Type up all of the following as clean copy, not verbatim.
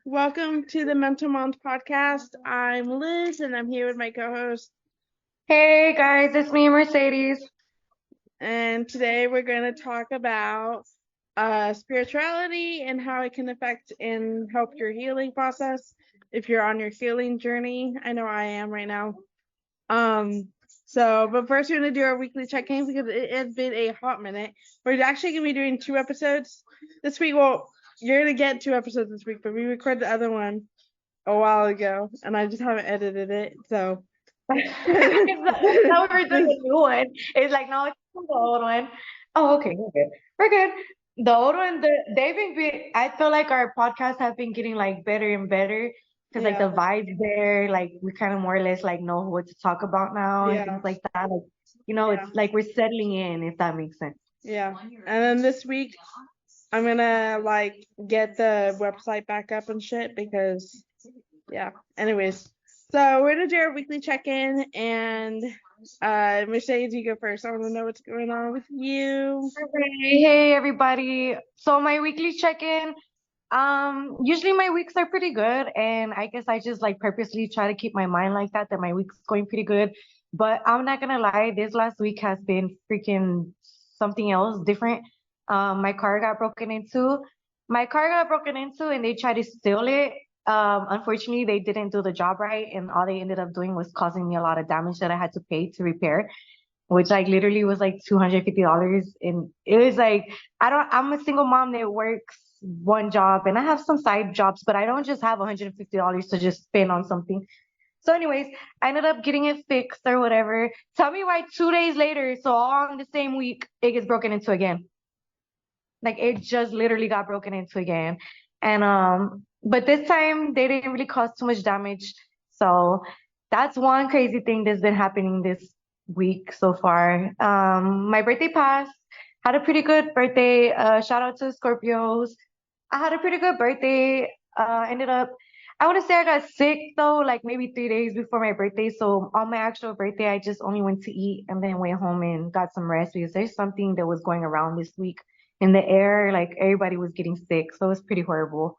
Welcome to the Mental Moms podcast. I'm Liz and I'm here with my co-host. Hey guys, it's me, Mercedes. And today we're going to talk about spirituality and how it can affect and help your healing process if you're on your healing journey. I know I am right now. But first we're going to do our weekly check-in because it has been a hot minute. We're actually going to be doing 2 episodes this week. Well, you're going to get 2 episodes this week, but we recorded the other one a while ago and I just haven't edited it. So Now we're doing a new one. It's like, no, it's the old one. Oh, okay, we're good. We're good. The old one, I feel like our podcasts have been getting like better and better because like Yeah. the vibes there, like we kind of more or less like know what to talk about now and Yeah. things like that. Like, it's like we're settling in, if that makes sense. Yeah. And then this week I'm gonna like get the website back up and shit because yeah. Anyways. So we're gonna do our weekly check-in and Mercedes, you go first. I wanna know what's going on with you. Hey everybody. So my weekly check-in, usually my weeks are pretty good, and I guess I just like purposely try to keep my mind like that my week's going pretty good. But I'm not gonna lie, this last week has been freaking something else different. My car got broken into. My car got broken into and they tried to steal it. Unfortunately, they didn't do the job right, and all they ended up doing was causing me a lot of damage that I had to pay to repair, which like literally was like $250. And it was like, I'm a single mom that works one job and I have some side jobs, but I don't just have $150 to just spend on something. So, anyways, I ended up getting it fixed or whatever. Tell me why 2 days later, so all in the same week, it gets broken into again. Like it just literally got broken into again. And but this time they didn't really cause too much damage. So that's one crazy thing that's been happening this week so far. My birthday passed. Had a pretty good birthday. Shout out to Scorpios. I had a pretty good birthday. Ended up, I want to say I got sick though, like maybe 3 days before my birthday. So on my actual birthday, I just only went to eat and then went home and got some rest because there's something that was going around this week in the air. Like everybody was getting sick, so it was pretty horrible.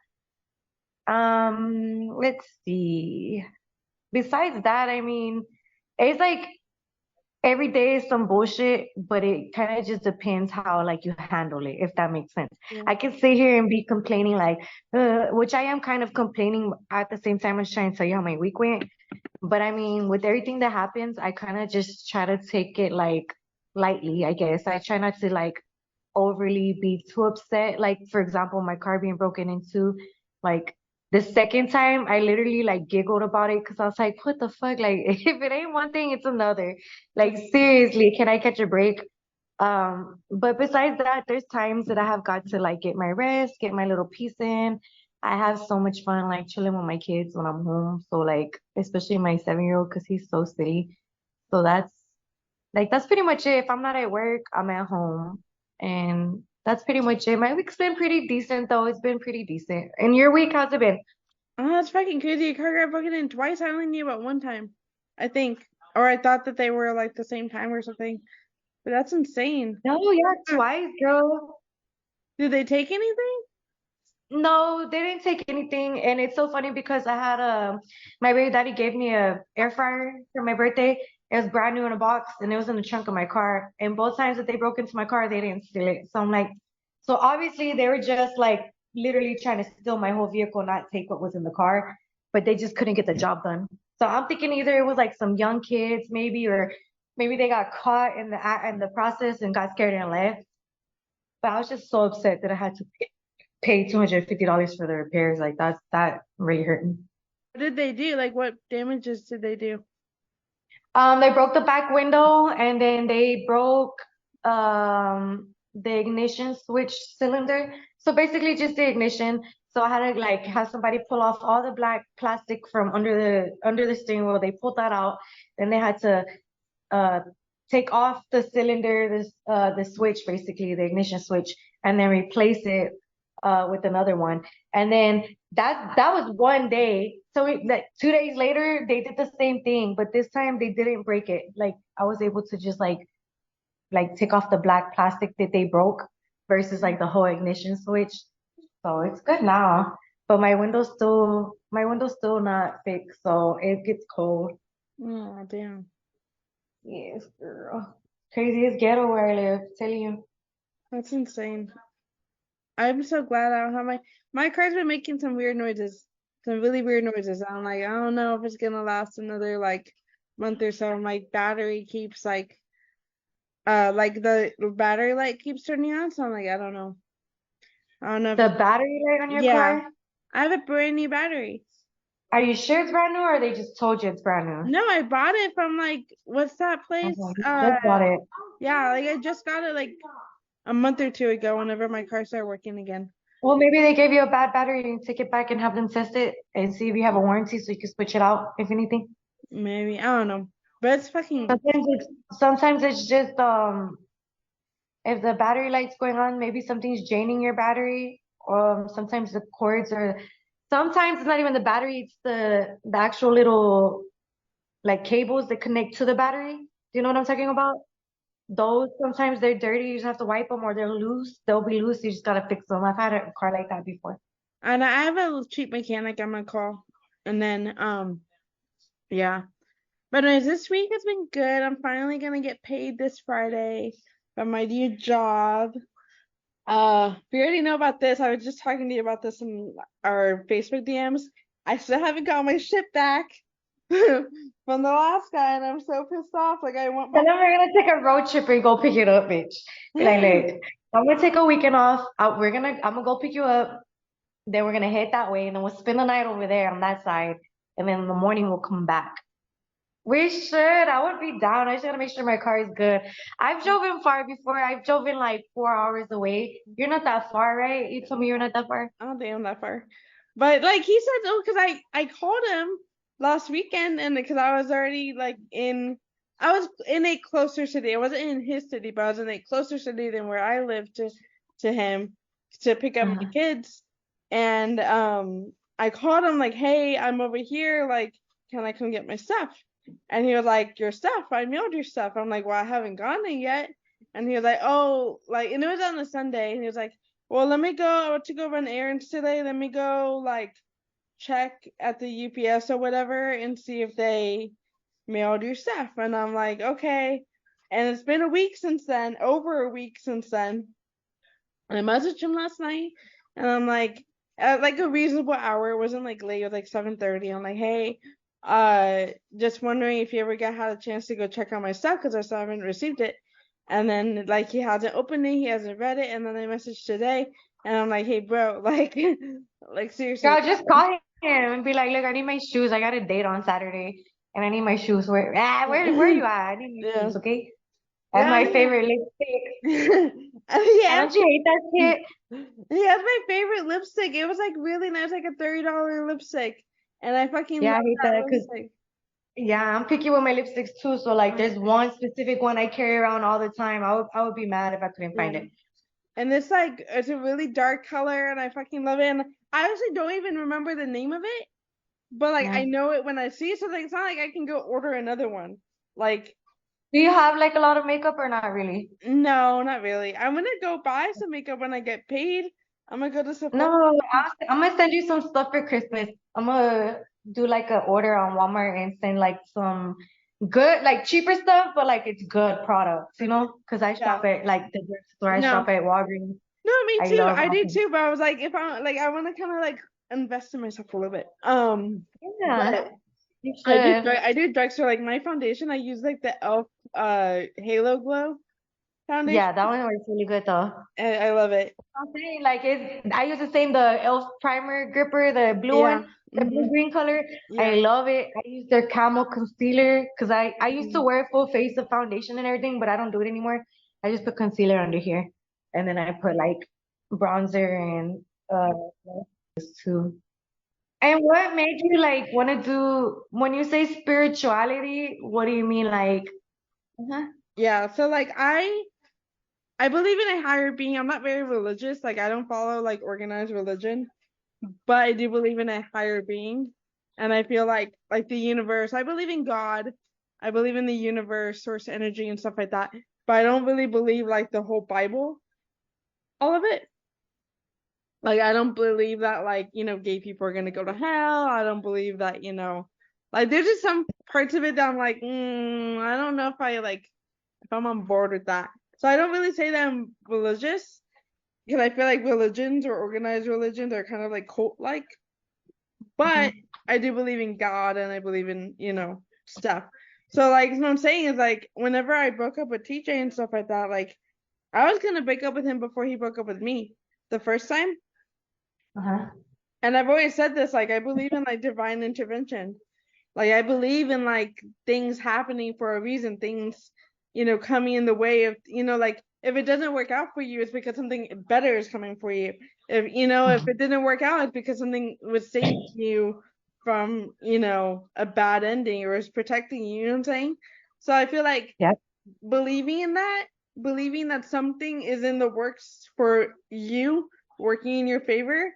Let's see. Besides that, I mean, it's like every day is some bullshit, but it kind of just depends how like you handle it, if that makes sense. Yeah. I can sit here and be complaining like, which I am kind of complaining at the same time as trying to tell you how my week went. But I mean, with everything that happens, I kind of just try to take it like lightly, I guess. I try not to like overly be too upset. Like, for example, my car being broken into, like the second time, I literally like giggled about it because I was like, what the fuck? Like, if it ain't one thing, it's another. Like, seriously, can I catch a break? But besides that, there's times that I have got to like get my rest, get my little peace in. I have so much fun like chilling with my kids when I'm home. So like, especially my 7-year-old because he's so silly. So that's pretty much it. If I'm not at work, I'm at home. And that's pretty much it. My week's been pretty decent though. It's been pretty decent. And your week, how's it been? Oh, that's fucking crazy. Your car got broken in twice. I only knew about one time, I think. Or I thought that they were like the same time or something. But that's insane. No, yeah, twice, girl. Did they take anything? No, they didn't take anything. And it's so funny because I had my baby daddy gave me a air fryer for my birthday. It was brand new in a box and it was in the trunk of my car. And both times that they broke into my car, they didn't steal it. So I'm like, so obviously they were just like literally trying to steal my whole vehicle, not take what was in the car, but they just couldn't get the job done. So I'm thinking either it was like some young kids maybe, or maybe they got caught in the process and got scared and left. But I was just so upset that I had to pay $250 for the repairs. Like that really hurt me. What did they do? Like, what damages did they do? They broke the back window and then they broke the ignition switch cylinder. So basically just the ignition. So I had to like have somebody pull off all the black plastic from under the steering wheel. They pulled that out. Then they had to uh take off the cylinder, the switch, basically the ignition switch, and then replace it with another one. And then that was one day. So like 2 days later, they did the same thing, but this time they didn't break it. Like I was able to just like take off the black plastic that they broke versus like the whole ignition switch. So it's good now. But my window's still not fixed, so it gets cold. Oh, damn. Yes, girl. Craziest ghetto where I live, tell you. That's insane. I'm so glad I don't have my car's been making some weird noises. Some really weird noises. I'm like, I don't know if it's gonna last another like month or so. My battery keeps like the battery light keeps turning on, so I'm like, I don't know. I don't know if The it's battery light on your yeah. car? I have a brand new battery. Are you sure it's brand new or they just told you it's brand new? No, I bought it from like what's that place? Okay, you just bought it. Yeah, like I just got it like a month or two ago whenever my car started working again. Well, maybe they gave you a bad battery and take it back and have them test it and see if you have a warranty so you can switch it out, if anything. Maybe. I don't know. But it's fucking Sometimes it's just if the battery light's going on, maybe something's draining your battery. Sometimes the cords are sometimes it's not even the battery, it's the actual little like cables that connect to the battery. Do you know what I'm talking about? Those sometimes they're dirty, you just have to wipe them or they're loose. They'll be loose, you just gotta fix them. I've had a car like that before. and I have a cheap mechanic I'm gonna call. And then yeah. But anyways, this week has been good. I'm finally gonna get paid this Friday from my new job. We already know about this. I was just talking to you about this in our Facebook DMs. I still haven't got my shit back from the last guy, and I'm so pissed off. Like I want And my then we're gonna take a road trip and go pick it up, bitch. Be like, look, I'm gonna take a weekend off. I'm gonna go pick you up. Then we're gonna head that way, and then we'll spend the night over there on that side, and then in the morning we'll come back. We should. I would be down. I just gotta make sure my car is good. I've driven far before. I've driven like 4 hours away. You're not that far, right? You told me you're not that far. I don't think I'm that far. But like he said, oh, because I called him last weekend, and because I was already like I was in a closer city. I wasn't in his city, but I was in a closer city than where I live to him to pick up my Uh-huh. kids. And I called him like, hey, I'm over here. Like, can I come get my stuff? And he was like, your stuff? I mailed your stuff. I'm like, well, I haven't gotten it yet. And he was like, oh, like, and it was on a Sunday. And he was like, well, let me go. I want to go run errands today. Let me go like check at the UPS or whatever and see if they mailed your stuff. And I'm like, okay. And it's been a week since then, over a week since then. And I messaged him last night, and I'm like, at like a reasonable hour. It wasn't like late. It was like 7:30. I'm like, hey, just wondering if you ever had a chance to go check out my stuff because I still haven't received it. And then like he hasn't opened it, he hasn't read it, and then I messaged today, and I'm like, hey, bro, like, like seriously. Girl, just call him and be like, look, I need my shoes. I got a date on Saturday, and I need my shoes. Where you at? I need my Yeah, shoes, okay? That's yeah, my yeah. favorite lipstick. And he And has don't you hate that shit? he has my favorite lipstick. It was like really nice, like a $30 lipstick, and I fucking Yeah, I love hate that that because lipstick. yeah, I'm picky with my lipsticks too. So like, there's one specific one I carry around all the time. I would be mad if I couldn't Yeah. find it. And it's a really dark color, and I fucking love it. And I actually don't even remember the name of it, but like I Yeah. know it when I see it. So like, it's not like I can go order another one. Like, Do you have like a lot of makeup or not really? no, not really. I'm gonna go buy some makeup when I get paid. I'm gonna go to No, Sephora. I'm gonna send you some stuff for Christmas. I'm gonna do like a order on Walmart and send like some good, like cheaper stuff, but like it's good products, you know? Because I Yeah. shop at like the drugstore, I No. shop at Walgreens. No, me I too. love I do Walgreens. too. But I was like, if I like, I want to kind of like invest in myself a little bit. Yeah, But you should. I do drugstore. Like my foundation, I use like the Elf Halo Glow foundation. Yeah, that one was really good though. I love it. I'm saying like I use the same the Elf primer gripper, the blue Yeah. one, the blue green color. I Yeah. love it. I use their camo concealer because I used to Mhm. wear full face of foundation and everything, but I don't do it anymore. I just put concealer under here, and then I put like bronzer and uh too. And what made you like want to do when you say spirituality, what do you mean like Uh-huh. Yeah, so like I believe in a higher being. I'm not very religious. Like I don't follow like organized religion, but I do believe in a higher being. And I feel like the universe. I believe in God. I believe in the universe, source energy and stuff like that. But I don't really believe like the whole Bible, all of it. Like I don't believe that like, gay people are gonna go to hell. I don't believe that, like there's just some parts of it that I'm like, I don't know if I'm on board with that. So I don't really say that I'm religious because I feel like religions or organized religions are kind of like cult like, but Mhm. I do believe in God and I believe in, stuff. So like what I'm saying is like whenever I broke up with TJ and stuff like that, like I was gonna break up with him before he broke up with me the first time. Uh-huh. And I've always said this, like I believe in like divine intervention. Like I believe in like things happening for a reason, things, coming in the way of, like if it doesn't work out for you, it's because something better is coming for you. If it didn't work out, it's because something was saving you from, a bad ending or is protecting you, you know what I'm saying? So I feel like Yep. believing in that, believing that something is in the works for you, working in your favor,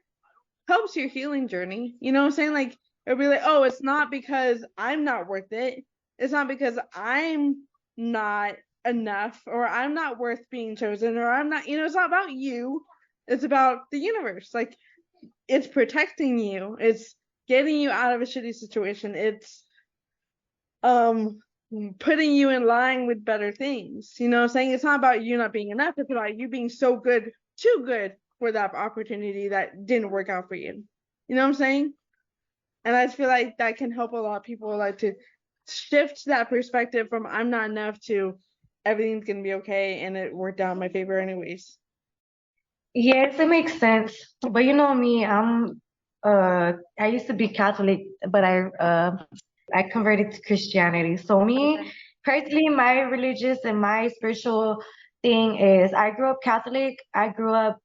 helps your healing journey. You know what I'm saying? Like it'll be like, oh, it's not because I'm not worth it. It's not because I'm not enough or I'm not worth being chosen or I'm not, it's not about you. It's about the universe. Like it's protecting you. It's getting you out of a shitty situation. It's um putting you in line with better things. You know what I'm saying? It's not about you not being enough. It's about you being so good, too good for that opportunity that didn't work out for you. You know what I'm saying? And I just feel like that can help a lot of people like to shift that perspective from I'm not enough to everything's gonna be okay and it worked out in my favor anyways. Yes, it makes sense. But you know me, I used to be Catholic, but I converted to Christianity. So me, personally, my religious and my spiritual thing is I grew up Catholic. I grew up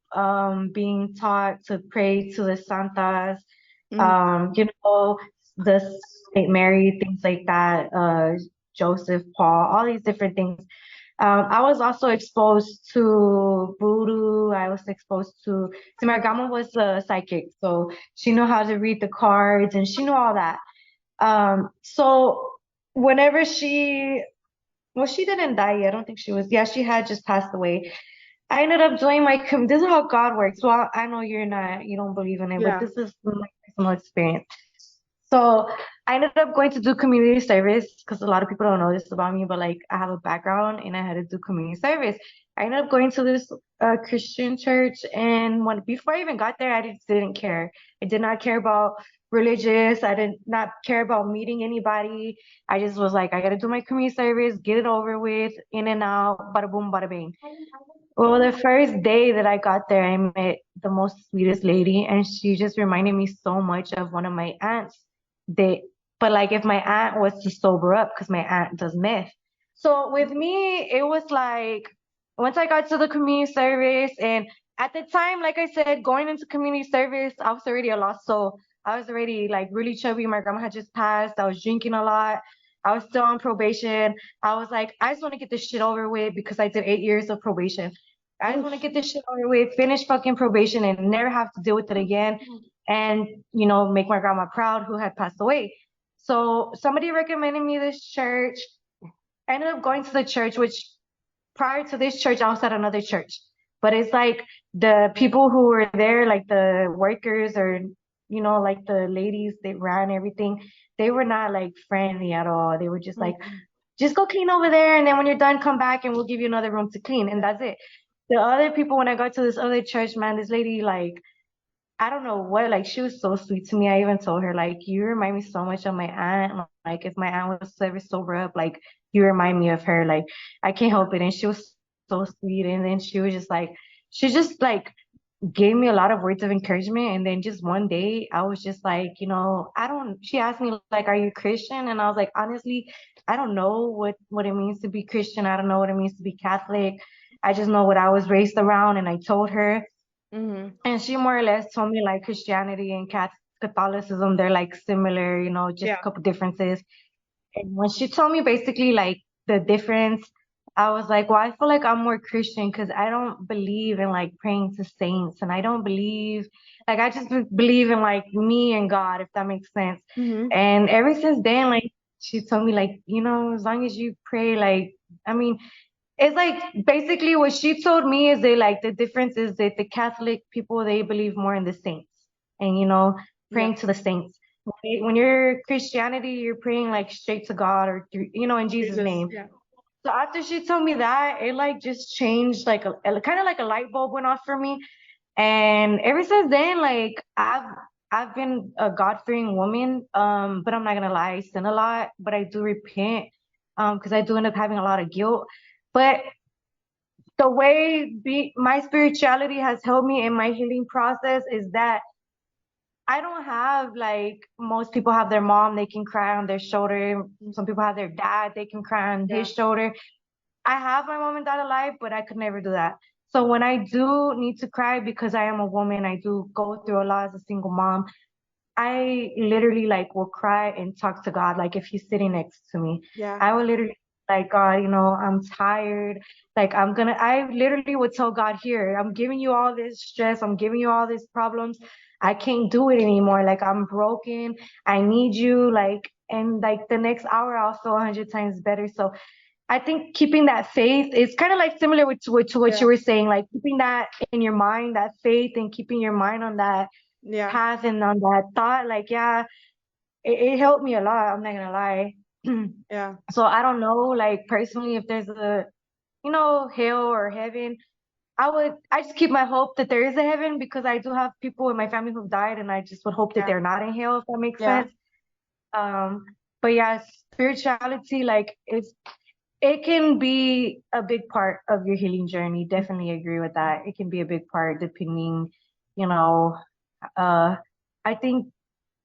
being taught to pray to the Santas, Mm. you know, the Saint Mary, things like that, Joseph, Paul, all these different things. I was also exposed to voodoo. I was exposed to my grandma was a psychic, so she knew how to read the cards and she knew all that. So whenever well, she didn't die yet. I don't think she was, yeah, she had just passed away. I ended up doing this is how God works. Well, I know you don't believe in it, but Yeah. this is my personal experience. So I ended up going to do community service because a lot of people don't know this about me, but like I have a background and I had to do community service. I ended up going to this Christian church, and before I even got there, I just didn't care. I did not care about religious. I did not care about meeting anybody. I just was like, I gotta do my community service, get it over with, in and out, bada boom, bada bing. Well, the first day that I got there, I met the most sweetest lady, and she just reminded me so much of one of my aunts. They, but like if my aunt was to sober up, because my aunt does meth. So with me, it was like once I got to the community service, and at the time, like I said, going into community service, I was already a lost soul. I was already like really chubby. My grandma had just passed. I was drinking a lot. I was still on probation. I was like, I just want to get this shit over with because I did 8 years of probation. I just want to Oof. get this shit over with, finish fucking probation and never have to deal with it again. And, make my grandma proud who had passed away. So somebody recommended me this church. I ended up going to the church, which prior to this church, I was at another church. But it's like the people who were there, like the workers or, like the ladies that ran everything, they were not like friendly at all. They were just like, just go clean over there. And then when you're done, come back and we'll give you another room to clean. And that's it. The other people, when I got to this other church, man, this lady, like, I don't know what, like, she was so sweet to me. I even told her, like, you remind me so much of my aunt. Like, if my aunt was ever sober up, like, you remind me of her. Like, I can't help it. And she was so sweet. And then she just like gave me a lot of words of encouragement. And then just one day, I was just like, she asked me, like, are you Christian? And I was like, honestly, I don't know what it means to be Christian. I don't know what it means to be Catholic. I just know what I was raised around. And I told her. Mm-hmm. And she more or less told me like Christianity and Catholicism, they're like similar, just Yeah. a couple differences. And when she told me basically like the difference, I was like, well, I feel like I'm more Christian because I don't believe in like praying to saints, and I don't believe like I just believe in like me and God, if that makes sense. Mm-hmm. And ever since then, like she told me like, as long as you pray, like I mean, it's like basically what she told me is that like the difference is that the Catholic people they believe more in the saints and Yeah. praying to the saints. When you're Christianity, you're praying like straight to God or through, in Jesus' Jesus. name. Yeah. So after she told me that, it like just changed like a kind of like a light bulb went off for me. And ever since then, like I've been a God-fearing woman. But I'm not gonna lie, I sin a lot, but I do repent. Because I do end up having a lot of guilt. But the way my spirituality has helped me in my healing process is that I don't have like most people have their mom, they can cry on their shoulder. Some people have their dad, they can cry on Yeah. his shoulder. I have my mom and dad alive, but I could never do that. So when I do need to cry because I am a woman, I do go through a lot as a single mom. I literally like will cry and talk to God, like if he's sitting next to me. Yeah. I will literally like God, I'm tired. Like I literally would tell God, here, I'm giving you all this stress, I'm giving you all these problems. I can't do it anymore. Like I'm broken. I need you. Like and like the next hour I'll feel 100 times better. So I think keeping that faith is kind of like similar to what Yeah. you were saying, like keeping that in your mind, that faith, and keeping your mind on that Yeah. path and on that thought, like yeah, it helped me a lot. I'm not gonna lie. Yeah. So I don't know, like personally, if there's a hell or heaven. I just keep my hope that there is a heaven because I do have people in my family who've died, and I just would hope that Yeah. they're not in hell, if that makes Yeah. sense. Um, but yeah, spirituality, like it can be a big part of your healing journey. Definitely agree with that. It can be a big part depending, you know, uh, I think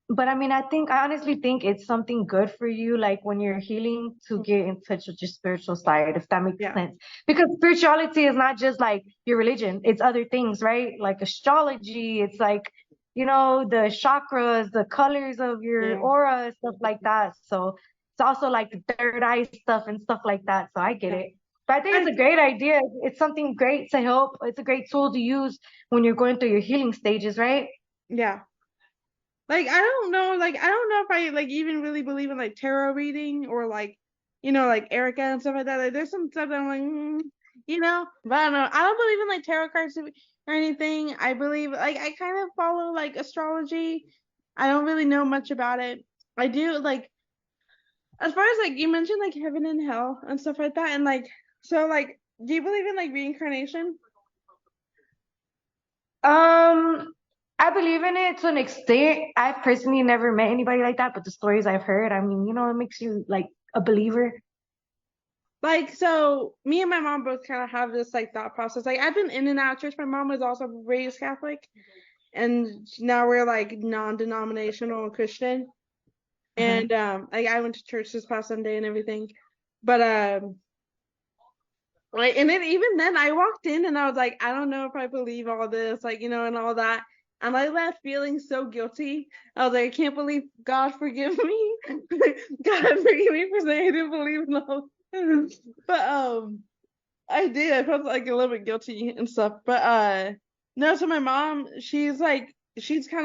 but I mean, I honestly think it's something good for you, like when you're healing, to get in touch with your spiritual side, if that makes Yeah. sense. Because spirituality is not just like your religion, it's other things, right? Like astrology, it's like, the chakras, the colors of your Yeah. aura, stuff like that. So it's also like the third eye stuff and stuff like that. So I get Yeah. it. But I think it's I, a great idea. It's something great to help. It's a great tool to use when you're going through your healing stages, right? yeah. Like I don't know if I like even really believe in like tarot reading or like like Erica and stuff like that. Like there's some stuff that I'm like, but I don't know. I don't believe in like tarot cards or anything. I believe like I kind of follow like astrology. I don't really know much about it. I do like as far as like you mentioned like heaven and hell and stuff like that and like so like do you believe in like reincarnation? Um, I believe in it to an extent. I've personally never met anybody like that, but the stories I've heard, I mean, it makes you like a believer. Like, so me and my mom both kind of have this like thought process. Like, I've been in and out of church. My mom was also raised Catholic, and now we're like non-denominational Christian. Uh-huh. And like I went to church this past Sunday and everything, but like, and then even then I walked in and I was like, I don't know if I believe all this, like and all that. And I left feeling so guilty. I was like, I can't believe God forgive me. God forgive me for saying I didn't believe in all. But I did. I felt like a little bit guilty and stuff. But no, so my mom, she's kind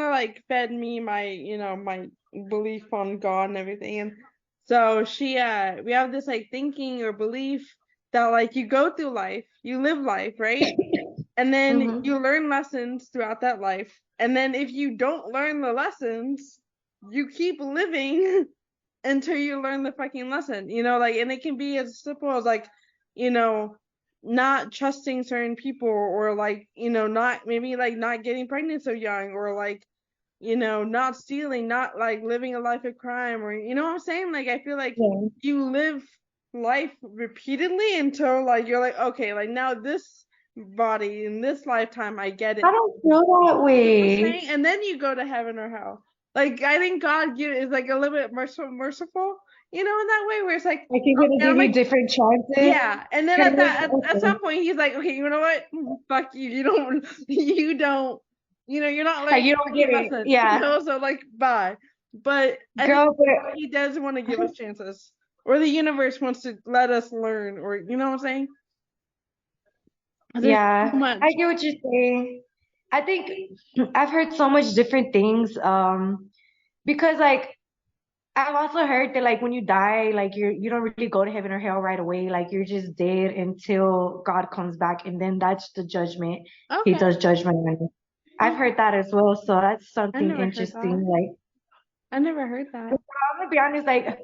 of like fed me my, my belief on God and everything. And so we have this like thinking or belief that like you go through life, you live life, right? And then Mm-hmm. you learn lessons throughout that life. And then if you don't learn the lessons, you keep living until you learn the fucking lesson, like, and it can be as simple as like, you know, not trusting certain people or like, not maybe like not getting pregnant so young or like, not stealing, not like living a life of crime or, you know what I'm saying? Like, I feel like Yeah. you live life repeatedly until like you're like, okay, like now this body in this lifetime, I get it. I don't feel that You know what I'm way. saying? And then you go to heaven or hell. Like I think God is like a little bit merciful, in that way where it's like, Like he's gonna and I'm give you like, different chances. yeah. And then Cause at okay. some point he's like, okay, you know what? Fuck you. You don't you don't you're not Like learning you don't any get it. lessons, Yeah. so like bye. But I think Girl, but he does want to give us chances. Or the universe wants to let us learn, or you know what I'm saying? There's so yeah, I much. get what you're saying. I think I've heard so much different things. Because like I've also heard that like when you die, like you don't really go to heaven or hell right away. Like you're just dead until God comes back, and then that's the judgment. He Okay. does judgment on you. I've heard that as well, so that's I something never heard that. interesting. Like I never heard that. I'm gonna be honest, like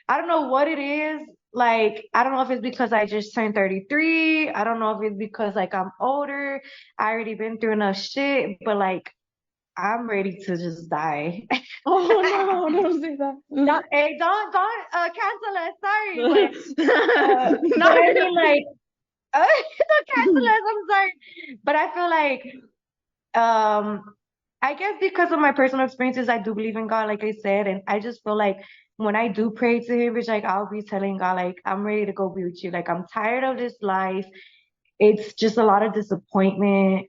I don't know what it is. Like I don't know if it's because I just turned 33. I don't know if it's because like I'm older. I already been through enough shit, but like I'm ready to just die. Oh no, don't say that. Don't, hey, don't cancel us. Sorry, but Not I really. mean like don't cancel us. I'm sorry, but I feel like um I guess because of my personal experiences, I do believe in God, like I said, and I just feel like when I do pray to Him, it's like I'll be telling God like I'm ready to go be with you. Like I'm tired of this life. It's just a lot of disappointment.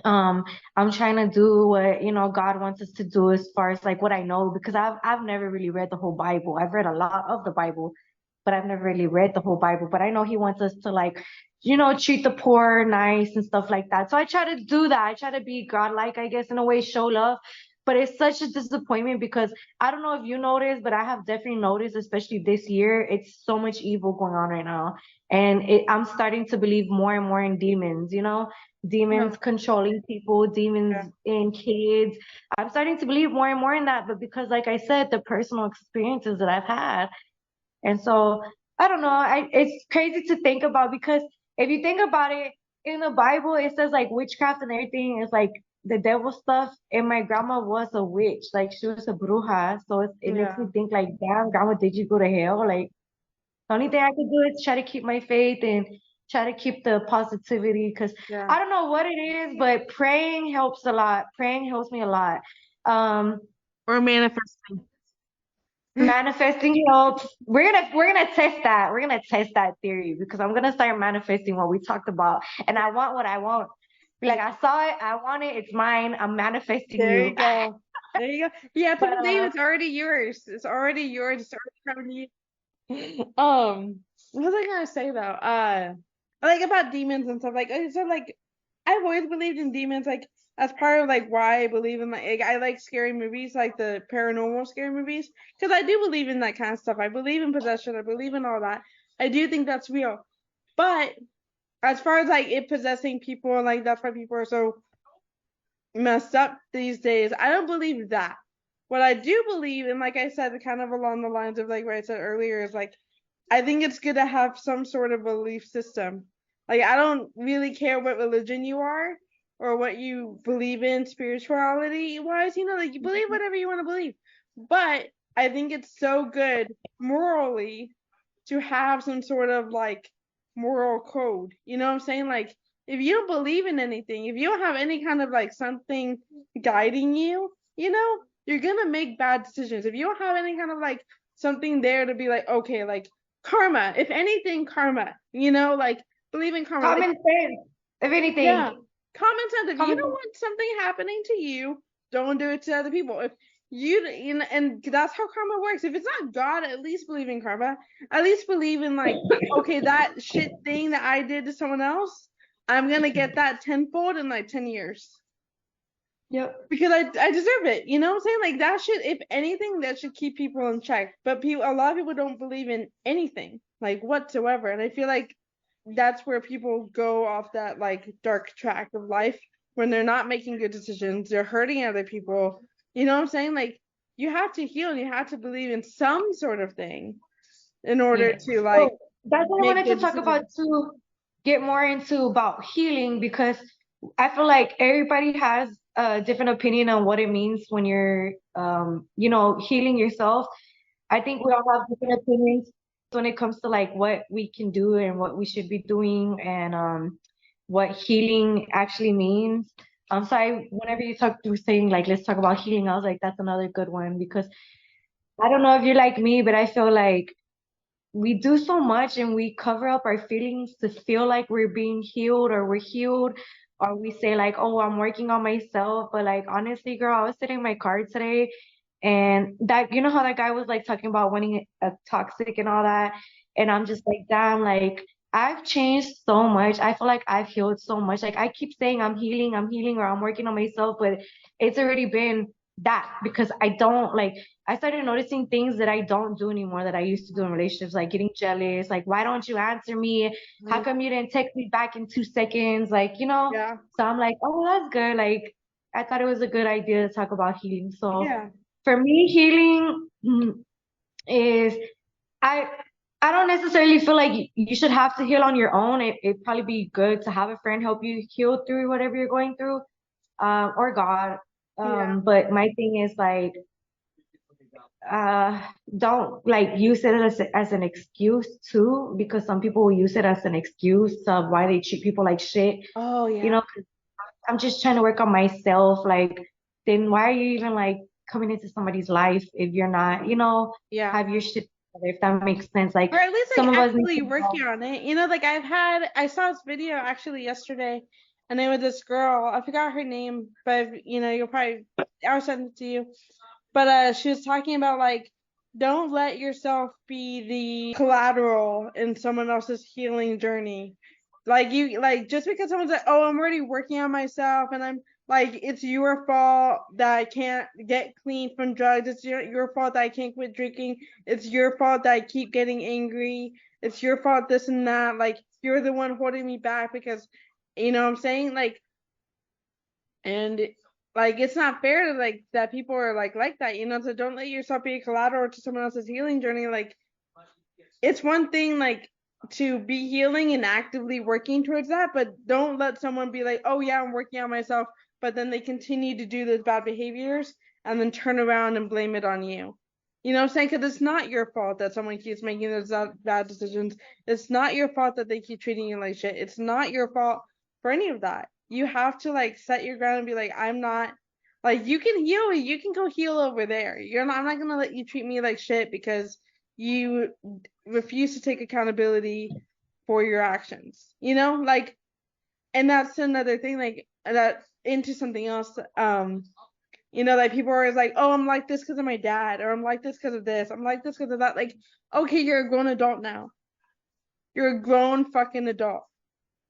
um I'm trying to do what God wants us to do as far as like what I know, because I've never really read the whole Bible. I've read a lot of the Bible, but I've never really read the whole Bible. But I know He wants us to like treat the poor nice and stuff like that. So I try to do that. I try to be godlike, I guess, in a way, show love. But it's such a disappointment because I don't know if you noticed, but I have definitely noticed, especially this year, it's so much evil going on right now. And I'm starting to believe more and more in demons, No. demons controlling people, Yeah. demons in kids. I'm starting to believe more and more in that, but because, like I said, the personal experiences that I've had. And so I don't know. It's crazy to think about because if you think about it, in the Bible, it says like witchcraft and everything is like the devil stuff. And my grandma was a witch, like she was a bruja. So it makes me Yeah. think like, damn, grandma, did you go to hell? Like, the only thing I can do is try to keep my faith and try to keep the positivity because Yeah. I don't know what it is, but praying helps a lot. Praying helps me a lot. Um, Or manifesting. Manifesting helps. We're gonna test that. We're gonna test that theory because I'm gonna start manifesting what we talked about, and I want what I want. Be like, I saw it, I want it, it's mine. I'm manifesting There you. you go. There you go. Yeah, to But believe it's already yours. It's already yours. It's already from you. What was I gonna say though? Like about demons and stuff. Like I've always believed in demons. Like as part of like why I believe in like I like scary movies, like the paranormal scary movies, because I do believe in that kind of stuff. I believe in possession. I believe in all that. I do think that's real. But as far as like it possessing people and like that's why people are so messed up these days. I don't believe that. What I do believe, and like I said, kind of along the lines of like what I said earlier, is like I think it's good to have some sort of belief system. Like I don't really care what religion you are or what you believe in spirituality wise, like you believe whatever you want to believe. But I think it's so good morally to have some sort of like moral code. You know what I'm saying? Like if you don't believe in anything, if you don't have any kind of like something guiding you, you're gonna make bad decisions. If you don't have any kind of like something there to be like, okay, like karma, if anything, karma, like believe in karma. Like, common sense, if yeah, anything. common sense. If you Common don't sense. want something happening to you, don't do it to other people. If and that's how karma works. If it's not God, at least believe in karma. At least believe in like, okay, that shit thing that I did to someone else, I'm gonna get that tenfold in like 10 years Yep. because I deserve it. You know what I'm saying? Like that should, if anything, that should keep people in check. But a lot of people don't believe in anything like whatsoever, and I feel like that's where people go off that like dark track of life when they're not making good decisions. They're hurting other people. You know what I'm saying? Like you have to heal and you have to believe in some sort of thing in order Yeah. to like So that's what I make wanted to good talk decisions. about to get more into about healing because I feel like everybody has a different opinion on what it means when you're healing yourself. I think we all have different opinions when it comes to like what we can do and what we should be doing and what healing actually means. So whenever you talk through saying like let's talk about healing, I was like that's another good one because I don't know if you're like me, but I feel like we do so much and we cover up our feelings to feel like we're being healed or we're healed, or we say like, oh, I'm working on myself. But like honestly, girl, I was sitting in my car today and that you know how that guy was like talking about wanting a toxic and all that. And I'm just like, damn, like I've changed so much. I feel like I've healed so much. Like I keep saying I'm healing, or I'm working on myself, but it's already been that because I don't like I started noticing things that I don't do anymore that I used to do in relationships, like getting jealous, like why don't you answer me? How Mhm. come you didn't text me back in 2 seconds? Like, you know, Yeah. so I'm like, oh, that's good. Like I thought it was a good idea to talk about healing. So Yeah. for me, healing is I I don't necessarily feel like you should have to heal on your own. It'd probably be good to have a friend help you heal through whatever you're going through, or God. Yeah. But my thing is like uh don't like use it as an excuse too, because some people will use it as an excuse of why they treat people like shit, Oh you yeah. know, 'cause I'm just trying to work on myself. Like, then why are you even like coming into somebody's life if you're not, Yeah. have your shit together, if that makes sense. Like Or at least some like of us need actively to know. working on it. Like I saw this video actually yesterday, and it was this girl. I forgot her name, but you'll probably I'll send it to you. But she was talking about like don't let yourself be the collateral in someone else's healing journey. Like you like just because someone's like, "Oh, I'm already working on myself and I'm like it's your fault that I can't get clean from drugs. It's your fault that I can't quit drinking. It's your fault that I keep getting angry. It's your fault this and that. Like you're the one holding me back because you know what I'm saying? And like it's not fair to like that people are like that, so don't let yourself be a collateral to someone else's healing journey. Like it's one thing like to be healing and actively working towards that, but don't let someone be like, oh yeah, I'm working on myself, but then they continue to do those bad behaviors and then turn around and blame it on you. You know what I'm saying? Because it's not your fault that someone keeps making those bad decisions. It's not your fault that they keep treating you like shit. It's not your fault for any of that. You have to like set your ground and be like, I'm not like you can heal, you can go heal over there. I'm not gonna let you treat me like shit because you refuse to take accountability for your actions. And that's another thing, like that into something else. Like people are always like, oh, I'm like this because of my dad, or I'm like this because of this, I'm like this because of that. Like, okay, you're a grown adult now. You're a grown fucking adult.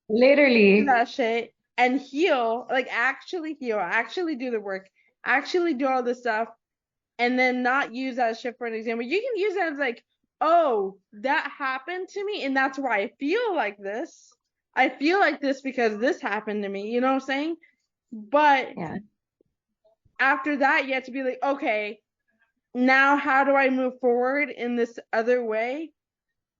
Do Literally. that shit and heal, like actually heal, actually do the work, actually do all this stuff, and then not use that shit for an example. You can use it as like, oh, that happened to me, and that's why I feel like this. I feel like this because this happened to me. You know what I'm saying? But Yeah. after that, you have to be like, okay, now how do I move forward in this other way?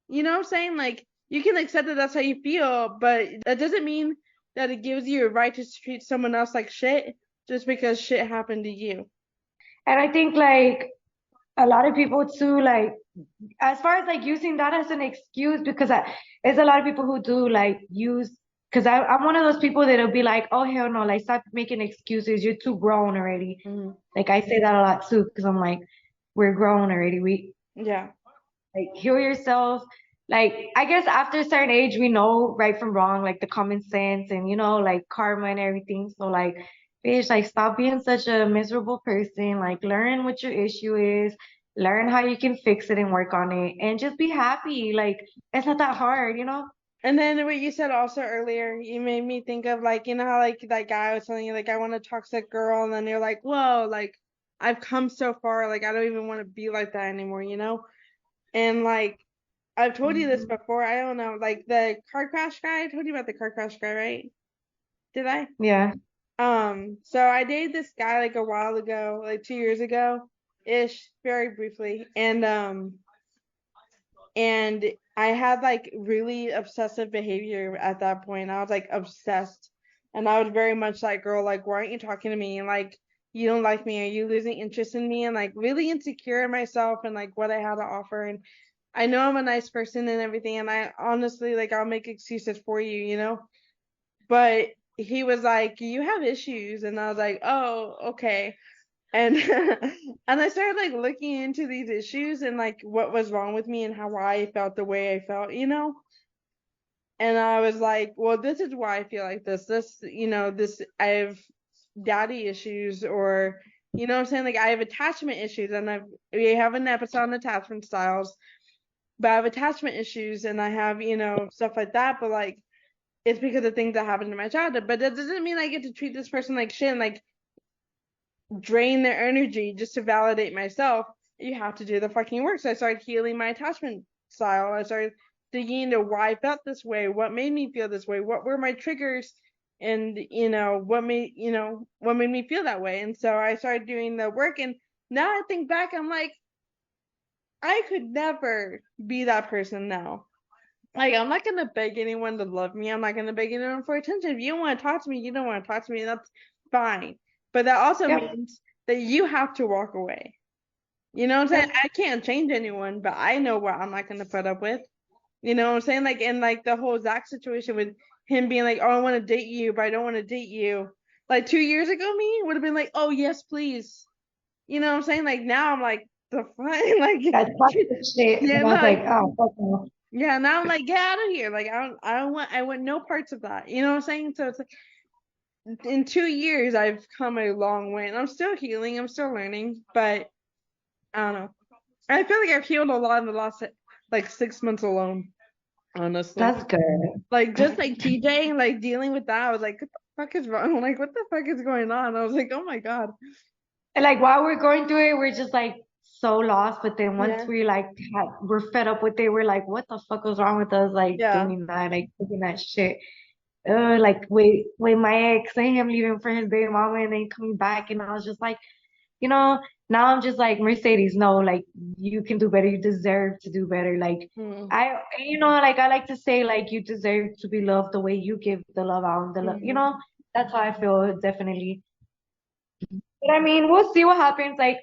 You know what I'm saying? Like, you can accept that that's how you feel, but that doesn't mean that it gives you a right to treat someone else like shit just because shit happened to you. And I think like a lot of people too, like as far as like using that as an excuse, because there's a lot of people who do like use, because I'm one of those people that'll be like, oh hell no, like stop making excuses, you're too grown already. Mhm. Like I say that a lot too, because I'm like, we're grown already. We Yeah. like heal yourself. Like I guess after a certain age, we know right from wrong, like the common sense and like karma and everything. So like, bitch, like stop being such a miserable person. Like learn what your issue is, learn how you can fix it and work on it, and just be happy. Like it's not that hard. And then what you said also earlier, you made me think of like, how like that guy was telling you like I want a toxic girl, and then you're like, whoa, like I've come so far, like I don't even want to be like that anymore. And like I've told you this Mhm. before, I don't know, like the car crash guy, I told you about the car crash guy, right? Did I? Yeah. So I dated this guy like a while ago, like 2 years ago ish, very briefly, and I had like really obsessive behavior at that point. I was like obsessed. And I was very much like, girl, like, why aren't you talking to me? And like, you don't like me. Are you losing interest in me? And like, really insecure in myself and like what I had to offer. And I know I'm a nice person and everything. And I honestly, like, I'll make excuses for you. But he was like, you have issues, and I was like, oh, okay. And and I started like looking into these issues and like what was wrong with me and how I felt the way I felt, and I was like, well, this is why I feel like this, this, I have daddy issues, or what I'm saying, like I have attachment issues, and we have an episode on attachment styles, but I have attachment issues, and I have, stuff like that, but like it's because of things that happened in my childhood. But that doesn't mean I get to treat this person like shit and like drain their energy just to validate myself. You have to do the fucking work. So I started healing my attachment style. I started digging into why I felt this way, what made me feel this way, what were my triggers, and what made me feel that way. And so I started doing the work, and now I think back, I'm like, I could never be that person now. Like, I'm not gonna beg anyone to love me. I'm not gonna beg anyone for attention. If you don't want to talk to me, you don't want to talk to me. That's fine. But that also Yep. means that you have to walk away. You know what I'm saying? Yep. I can't change anyone, but I know what I'm not gonna put up with. You know what I'm saying? Like, in like the whole Zach situation with him being like, "Oh, I want to date you, but I don't want to date you." Like 2 years ago, me would have been like, "Oh yes, please." You know what I'm saying? Like now, I'm like, the fuck, like, That's toxic shit. yeah, And I was like, like, oh, fuck no. yeah. Now I'm like, get out of here. Like, I want no parts of that. You know what I'm saying? So it's like, in 2 years, I've come a long way, and I'm still healing. I'm still learning, but I don't know. I feel like I've healed a lot in the last like 6 months alone, honestly. That's good. Like just like TJ, like dealing with that, I was like, what the fuck is wrong? Like, what the fuck is going on? I was like, oh my God. And like while we're going through it, we're just like so lost. But then once Yeah. we like we're fed up with it, we're like, what the fuck was wrong with us? Like Yeah. thinking that, like thinking that shit. Like with my ex and him leaving for his baby mama and then coming back, and I was just like, you know, now I'm just like, Mercedes, no, like you can do better. You deserve to do better. Like Hmm. like I like to say, like you deserve to be loved the way you give the love out and the love, Hmm. that's how I feel definitely. But I mean, we'll see what happens. Like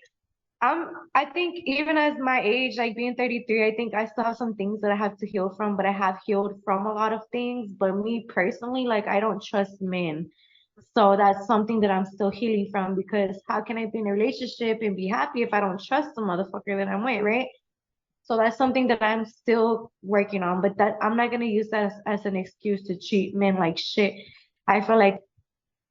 I think even as my age, like being 33, I think I still have some things that I have to heal from, but I have healed from a lot of things. But me personally, like I don't trust men. So that's something that I'm still healing from because how can I be in a relationship and be happy if I don't trust the motherfucker that I'm with, right? So that's something that I'm still working on, but that I'm not gonna use that as an excuse to treat men like shit. I feel like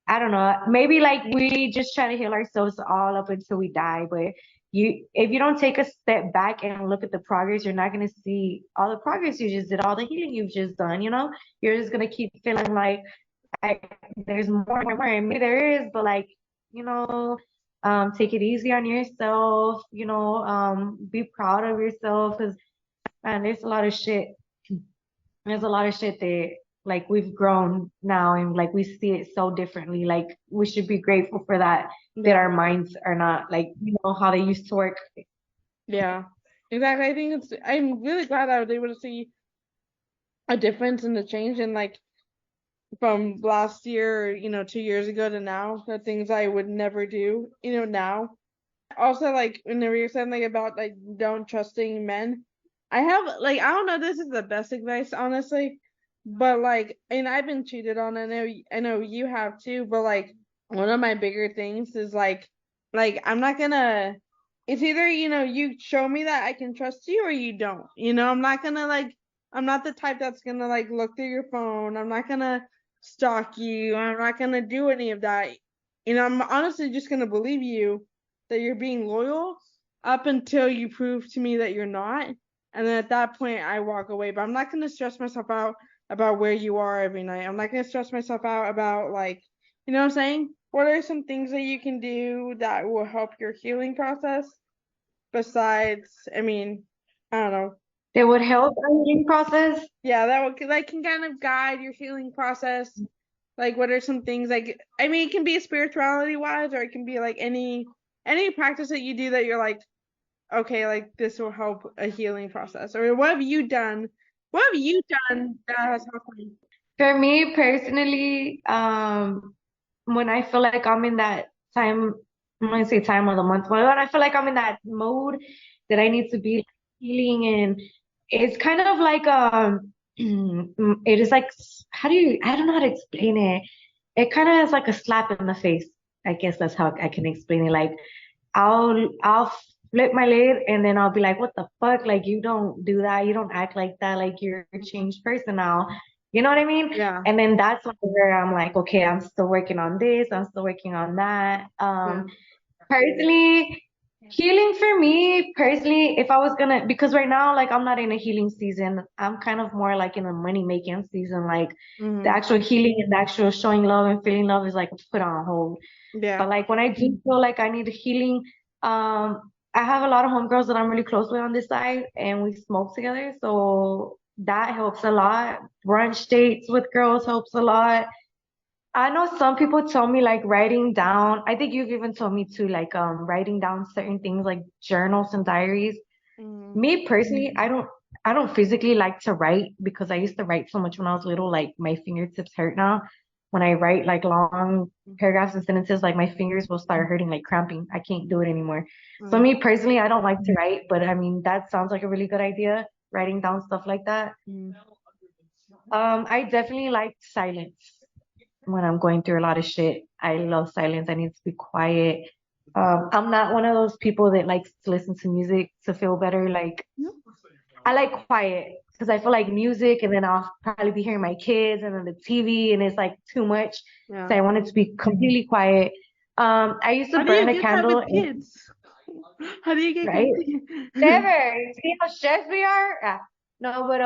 I don't know, maybe like we just try to heal ourselves all up until we die, but if you don't take a step back and look at the progress, you're not gonna see all the progress you just did, all the healing you've just done, You're just gonna keep feeling like I, there's more and more, and maybe there is, but like, take it easy on yourself, be proud of yourself because man, there's a lot of shit that like we've grown now and like we see it so differently. Like we should be grateful for that Yeah. our minds are not like, how they used to work. Yeah. Exactly. I'm really glad I was able to see a difference in the change in like from last year, 2 years ago to now, the things I would never do, now. Also, like when you were saying like about like don't trusting men, I have like, I don't know, this is the best advice, honestly, but like, and I've been cheated on. I know you have too, but like one of my bigger things is like I'm not gonna. It's either you show me that I can trust you or you don't. I'm not gonna like. I'm not the type that's gonna like look through your phone. I'm not gonna stalk you. I'm not gonna do any of that. I'm honestly just gonna believe you that you're being loyal up until you prove to me that you're not. And then at that point, I walk away. But I'm not going to stress myself out about where you are every night. I'm not going to stress myself out about, like, you know what I'm saying? What are some things that you can do that will help your healing process? Besides, I mean, I don't know. It would help our healing process. Yeah, that can kind of guide your healing process. Like, what are some things, like, I mean, it can be spirituality wise, or it can be like any practice that you do that you're like, okay, like this will help a healing process, or what have you done? What have you done that has helped you? For me personally, when I feel like I'm in that time, I'm gonna say time of the month, but when I feel like I'm in that mode that I need to be healing, and it's kind of like it is like, I don't know how to explain it. it kind of is like a slap in the face. I guess that's how I can explain it. Like I'll flip my lid and then I'll be like, what the fuck? Like you don't do that. You don't act like that. Like you're a changed person now. You know what I mean? Yeah. And then that's like where I'm like, okay, I'm still working on this. I'm still working on that. Yeah. Personally, healing for me, personally, if I was gonna, because right now, like I'm not in a healing season. I'm kind of more like in a money making season. Like the Hmm. actual healing and the actual showing love and feeling love is like put on hold. Yeah. But like when I do feel like I need healing, I have a lot of homegirls that I'm really close with on this side, and we smoke together, so that helps a lot. Brunch dates with girls helps a lot. I know some people tell me like writing down. I think you've even told me too, like writing down certain things like journals and diaries. Hmm. Me personally, I don't physically like to write because I used to write so much when I was little, like my fingertips hurt now. When I write like long paragraphs and sentences, like my fingers will start hurting, like cramping. I can't do it anymore. So me personally, I don't like to write, but I mean that sounds like a really good idea, writing down stuff like that. I definitely like silence when I'm going through a lot of shit. I love silence. I need to be quiet. I'm not one of those people that likes to listen to music to feel better. Like I like quiet because I feel like music and then I'll probably be hearing my kids and then the TV and it's like too much. Yeah. So I want it to be completely quiet. I used to How do burn you a get that candle with and, kids? How do you get right? complete? Never. See how stressed we are? No, but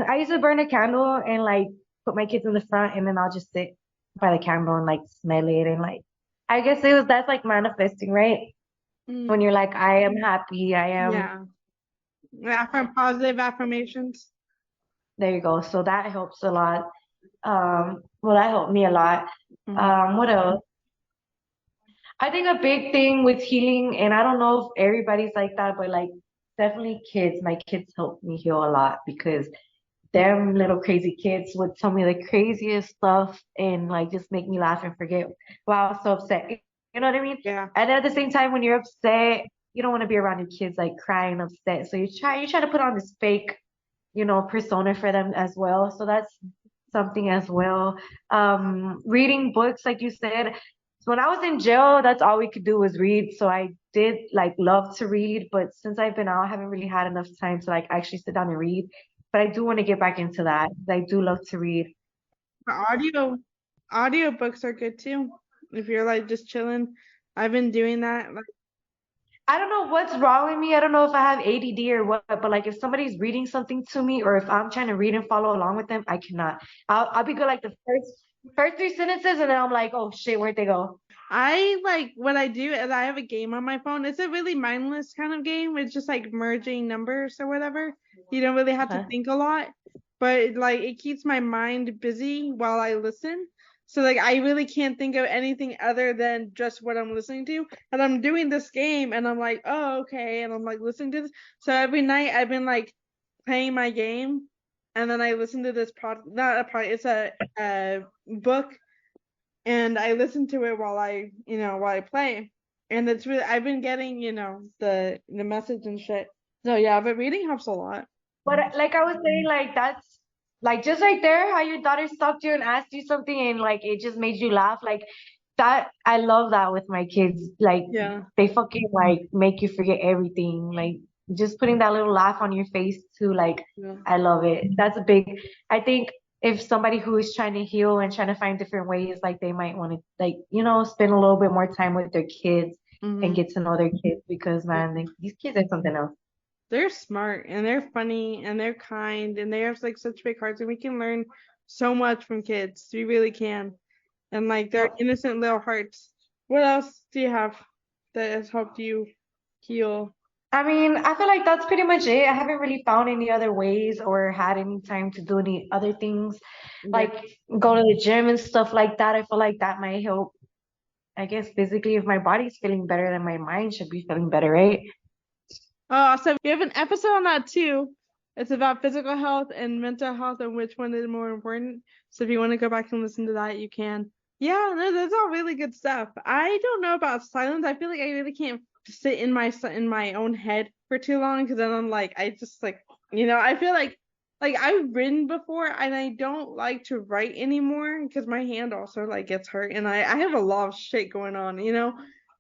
I used to burn a candle and like put my kids in the front and then I'll just sit by the candle and like smell it and like I guess that's like manifesting, right? When Mm, you're like, I am happy, I am yeah. Positive affirmations. there you go. So that helps a lot. Well that helped me a lot. Hmm. What else? I think a big thing with healing, and I don't know if everybody's like that, but like definitely kids, my kids help me heal a lot because them little crazy kids would tell me the craziest stuff and like just make me laugh and forget why I was so upset. You know what I mean? Yeah. And then at the same time, when you're upset, you don't want to be around your kids like crying upset. So you try to put on this fake, persona for them as well. So that's something as well. Reading books, like you said. So when I was in jail, that's all we could do was read. So I did like love to read, but since I've been out, I haven't really had enough time to like actually sit down and read. But I do want to get back into that. I do love to read. For audio books are good too. If you're like just chilling. I've been doing that. Like, I don't know what's wrong with me. I don't know if I have ADD or what, but like if somebody's reading something to me or if I'm trying to read and follow along with them, I cannot. I'll be good like the first three sentences and then I'm like, oh shit, where'd they go? I like what I do is I have a game on my phone. It's a really mindless kind of game. It's just like merging numbers or whatever. You don't really have to Huh? think a lot, but like it keeps my mind busy while I listen. So like I really can't think of anything other than just what I'm listening to. And I'm doing this game and I'm like, oh, okay. And I'm like listening to this. So every night I've been like playing my game and then I listen to this not a pod, it's a book and I listen to it while I play. And it's really I've been getting, the message and shit. So yeah, but reading helps a lot. But like I was saying, like that's like just right there, how your daughter stopped you and asked you something and like it just made you laugh. Like that, I love that with my kids. Like Yeah. they fucking like make you forget everything. Like just putting that little laugh on your face too. Like Yeah. I love it. That's a big. I think if somebody who is trying to heal and trying to find different ways, like they might want to like spend a little bit more time with their kids and Hmm. get to know their kids because man, these kids are something else. They're smart and they're funny and they're kind and they have like such big hearts and we can learn so much from kids. We really can. And like they're Yep. innocent little hearts. What else do you have that has helped you heal? I mean, I feel like that's pretty much it. I haven't really found any other ways or had any time to do any other things Yeah. like go to the gym and stuff like that. I feel like that might help, I guess, physically if my body's feeling better, then my mind should be feeling better, right? Oh, so we have an episode on that too. It's about physical health and mental health and which one is more important. So if you want to go back and listen to that, you can. Yeah, no, that's all really good stuff. I don't know about silence. I feel like I really can't sit in my own head for too long because then I'm like I just like I feel like like I've written before and I don't like to write anymore because my hand also like gets hurt and I have a lot of shit going on, you know?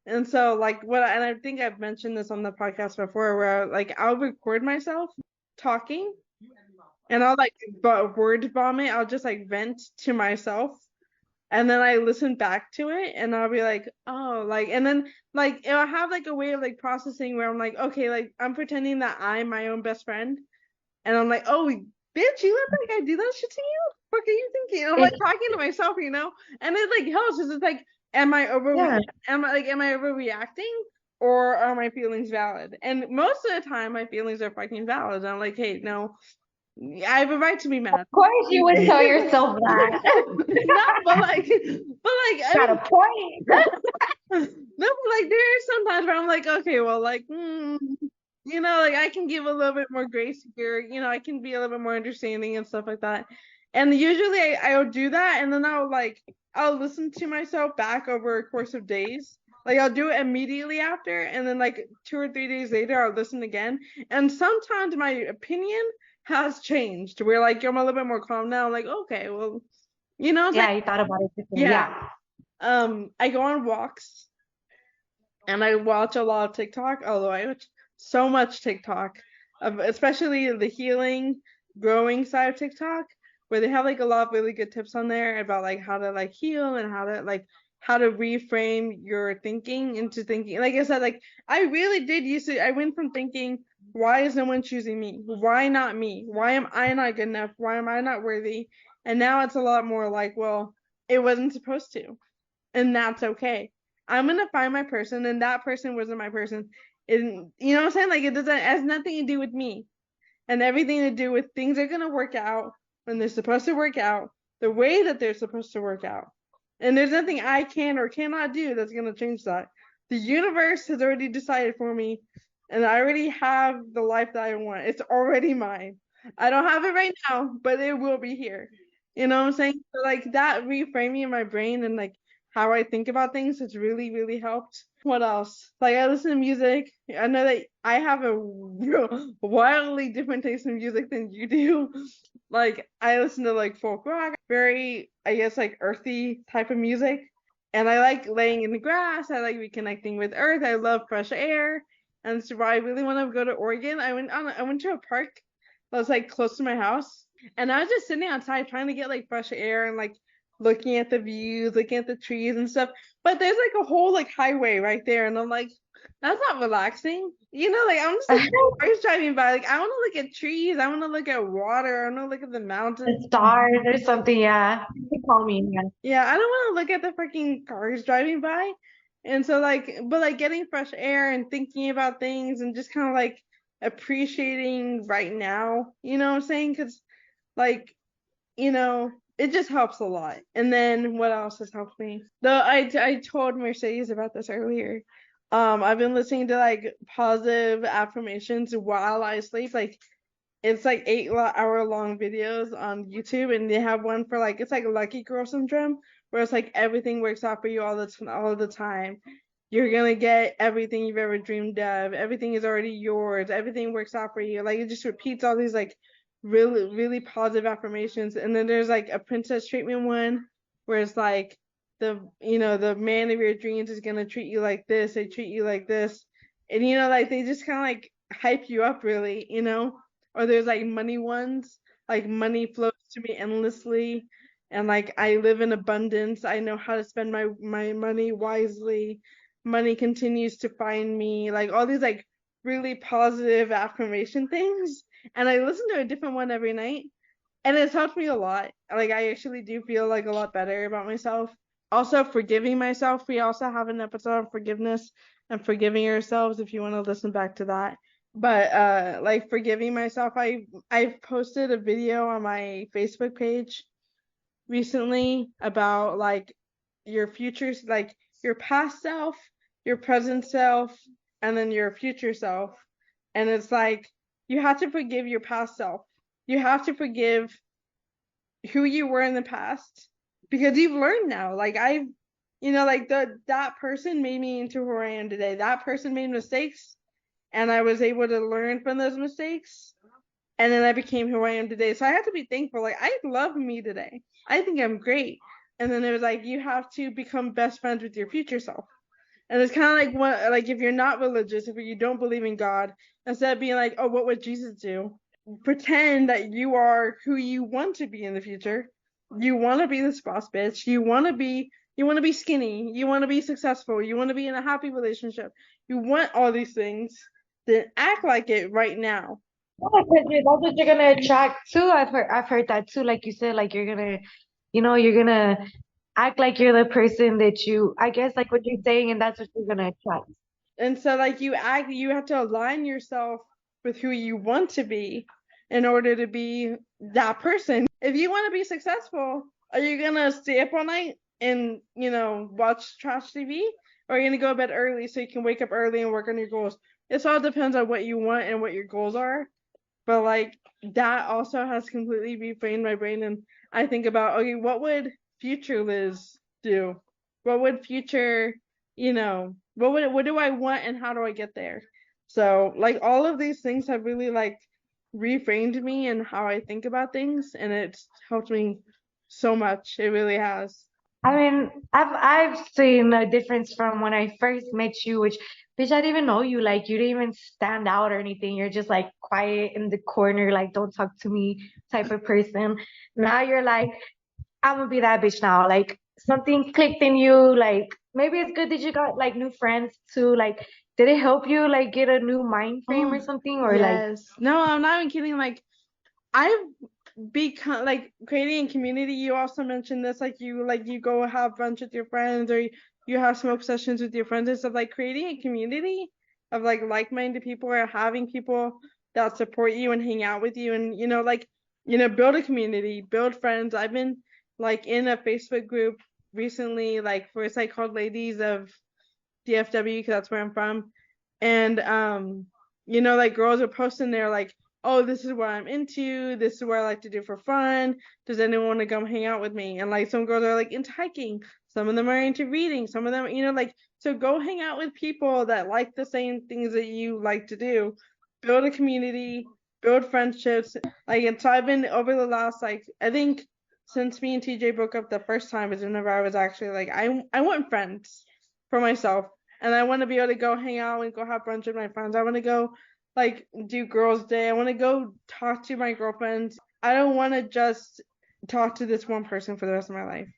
And so like and I think I've mentioned this on the podcast before where like I'll record myself talking and I'll like word vomit. I'll just like vent to myself and then I listen back to it and I'll be like, oh, like, and then like it'll have like a way of like processing where I'm like, okay, like I'm pretending that I'm my own best friend and I'm like, oh, bitch, you let that guy do that shit to you? What are you thinking? And I'm like talking to myself, you know, and it like helps because it's like, am I overreacting or are my feelings valid? And most of the time, my feelings are fucking valid. And I'm like, hey, no, I have a right to be mad. Of course, you would tell yourself that. No, but like, I Got mean, a point. no, but like there are some times where I'm like, okay, well, like, you know, like I can give a little bit more grace here, you know, I can be a little bit more understanding and stuff like that. And usually I'll do that and then I'll listen to myself back over a course of days. Like I'll do it immediately after and then like 2 or 3 days later I'll listen again. And sometimes my opinion has changed where like I'm a little bit more calm now. I'm like, okay, well, you know what I'm saying? Yeah, you thought about it differently. Yeah. Yeah. I go on walks and I watch a lot of TikTok, although I watch so much TikTok, especially the healing, growing side of TikTok, where they have like a lot of really good tips on there about like how to like heal and how to reframe your thinking into thinking. Like I said, like I really did used to. I went from thinking, why is no one choosing me? Why not me? Why am I not good enough? Why am I not worthy? And now it's a lot more like, well, it wasn't supposed to, and that's okay. I'm gonna find my person, and that person wasn't my person. And you know what I'm saying? Like it has nothing to do with me, and everything to do with things are gonna work out when they're supposed to work out, the way that they're supposed to work out. And there's nothing I can or cannot do that's gonna change that. The universe has already decided for me, and I already have the life that I want. It's already mine. I don't have it right now, but it will be here. You know what I'm saying? So like that reframing in my brain and like how I think about things has really, really helped. What else? Like I listen to music. I know that I have a wildly different taste in music than you do. Like I listen to like folk rock, very I guess like earthy type of music. And I like laying in the grass. I like reconnecting with earth. I love fresh air. And so I really want to go to Oregon. I went to a park that was like close to my house. And I was just sitting outside trying to get like fresh air and like looking at the views, looking at the trees and stuff. But there's like a whole like highway right there, and I'm like, that's not relaxing. You know, like I'm just like cars driving by. Like I want to look at trees. I want to look at water. I want to look at the mountains. The stars or something. Yeah. You call me. Yeah. Yeah, I don't want to look at the freaking cars driving by. And so like, but like getting fresh air and thinking about things and just kind of like appreciating right now. You know what I'm saying? Because like you know, it just helps a lot. And then what else has helped me? Though I told Mercedes about this earlier. I've been listening to like positive affirmations while I sleep. Like it's like 8 hour long videos on YouTube, and they have one for like it's like Lucky Girl Syndrome, where it's like everything works out for you all the time. You're gonna get everything you've ever dreamed of. Everything is already yours. Everything works out for you. Like it just repeats all these like really really positive affirmations. And then there's like a princess treatment one where it's like the man of your dreams is gonna treat you like this. They treat you like this, and like they just kind of like hype you up really. Or there's like money ones, like money flows to me endlessly, and like I live in abundance. I know how to spend my money wisely. Money continues to find me. Like all these like really positive affirmation things. And I listen to a different one every night, and it's helped me a lot. Like I actually do feel like a lot better about myself. Also forgiving myself. We also have an episode on forgiveness and forgiving yourselves if you want to listen back to that. But like forgiving myself, I've posted a video on my Facebook page recently about like your futures, like your past self, your present self, and then your future self. And it's like you have to forgive your past self. You have to forgive who you were in the past because you've learned now. Like like that person made me into who I am today. That person made mistakes and I was able to learn from those mistakes. and then I became who I am today. So I have to be thankful. Like, I love me today. I think I'm great. And then it was like, you have to become best friends with your future self. And it's kind of like what, like, if you're not religious, if you don't believe in God, instead of being like, oh, what would Jesus do? Pretend that you are who you want to be in the future. You want to be this boss bitch. You want to be skinny. You want to be successful. You want to be in a happy relationship. You want all these things. Then act like it right now. Yeah, because that's what you're gonna attract too. I've heard that too. Like you said, like you're gonna act like you're the person that you, I guess, like what you're saying, and that's what you're gonna attract. And so like you have to align yourself with who you want to be in order to be that person. If you want to be successful, are you gonna stay up all night and watch trash TV? Or are you gonna go to bed early so you can wake up early and work on your goals? It all depends on what you want and what your goals are. But like that also has completely reframed my brain, and I think about, okay, what would future Liz do? What would future, what do I want and how do I get there? So like all of these things have really like reframed me and how I think about things, and it's helped me so much. It really has. I mean, I've seen a difference from when I first met you, which bitch, I didn't even know you. Like you didn't even stand out or anything. You're just like quiet in the corner, like don't talk to me type of person. Now you're like, I'm gonna be that bitch now. Like something clicked in you. Like maybe it's good that you got like new friends too. Like did it help you like get a new mind frame or Oh, something? Or like yes. No, I'm not even kidding. Like I've become like creating a community. You also mentioned this, like you go have brunch with your friends, or you have smoke sessions with your friends and stuff. Like creating a community of like-minded people, or having people that support you and hang out with you, and build a community, build friends. I've been like in a Facebook group recently, like for it's like called Ladies of DFW, because that's where I'm from. And like girls are posting there like, oh, this is what I'm into, this is what I like to do for fun. Does anyone want to come hang out with me? And like some girls are like into hiking, some of them are into reading, some of them, like, so go hang out with people that like the same things that you like to do. Build a community, build friendships. Like, and so I've been over the last, like, I think since me and TJ broke up the first time is whenever I was actually like, I want friends for myself, and I want to be able to go hang out and go have brunch with my friends. I want to go like do girls' day. I want to go talk to my girlfriends. I don't want to just talk to this one person for the rest of my life.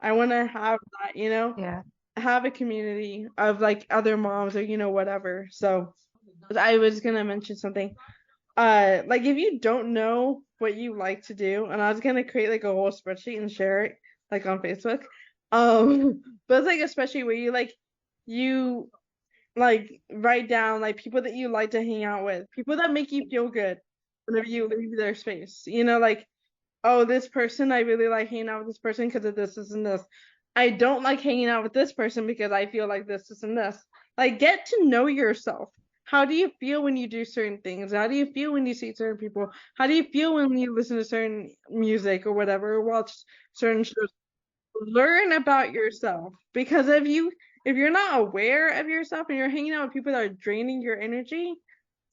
I want to have that, yeah. have a community of like other moms or whatever. So I was gonna mention something. Like if you don't know what you like to do, and I was gonna create like a whole spreadsheet and share it like on Facebook. But it's like especially where you like write down like people that you like to hang out with, people that make you feel good whenever you leave their space. Like, oh, this person, I really like hanging out with this person because of this and this. I don't like hanging out with this person because I feel like this and this. Like, get to know yourself. How do you feel when you do certain things? How do you feel when you see certain people? How do you feel when you listen to certain music or whatever, or watch certain shows? Learn about yourself, because if you're not aware of yourself and you're hanging out with people that are draining your energy,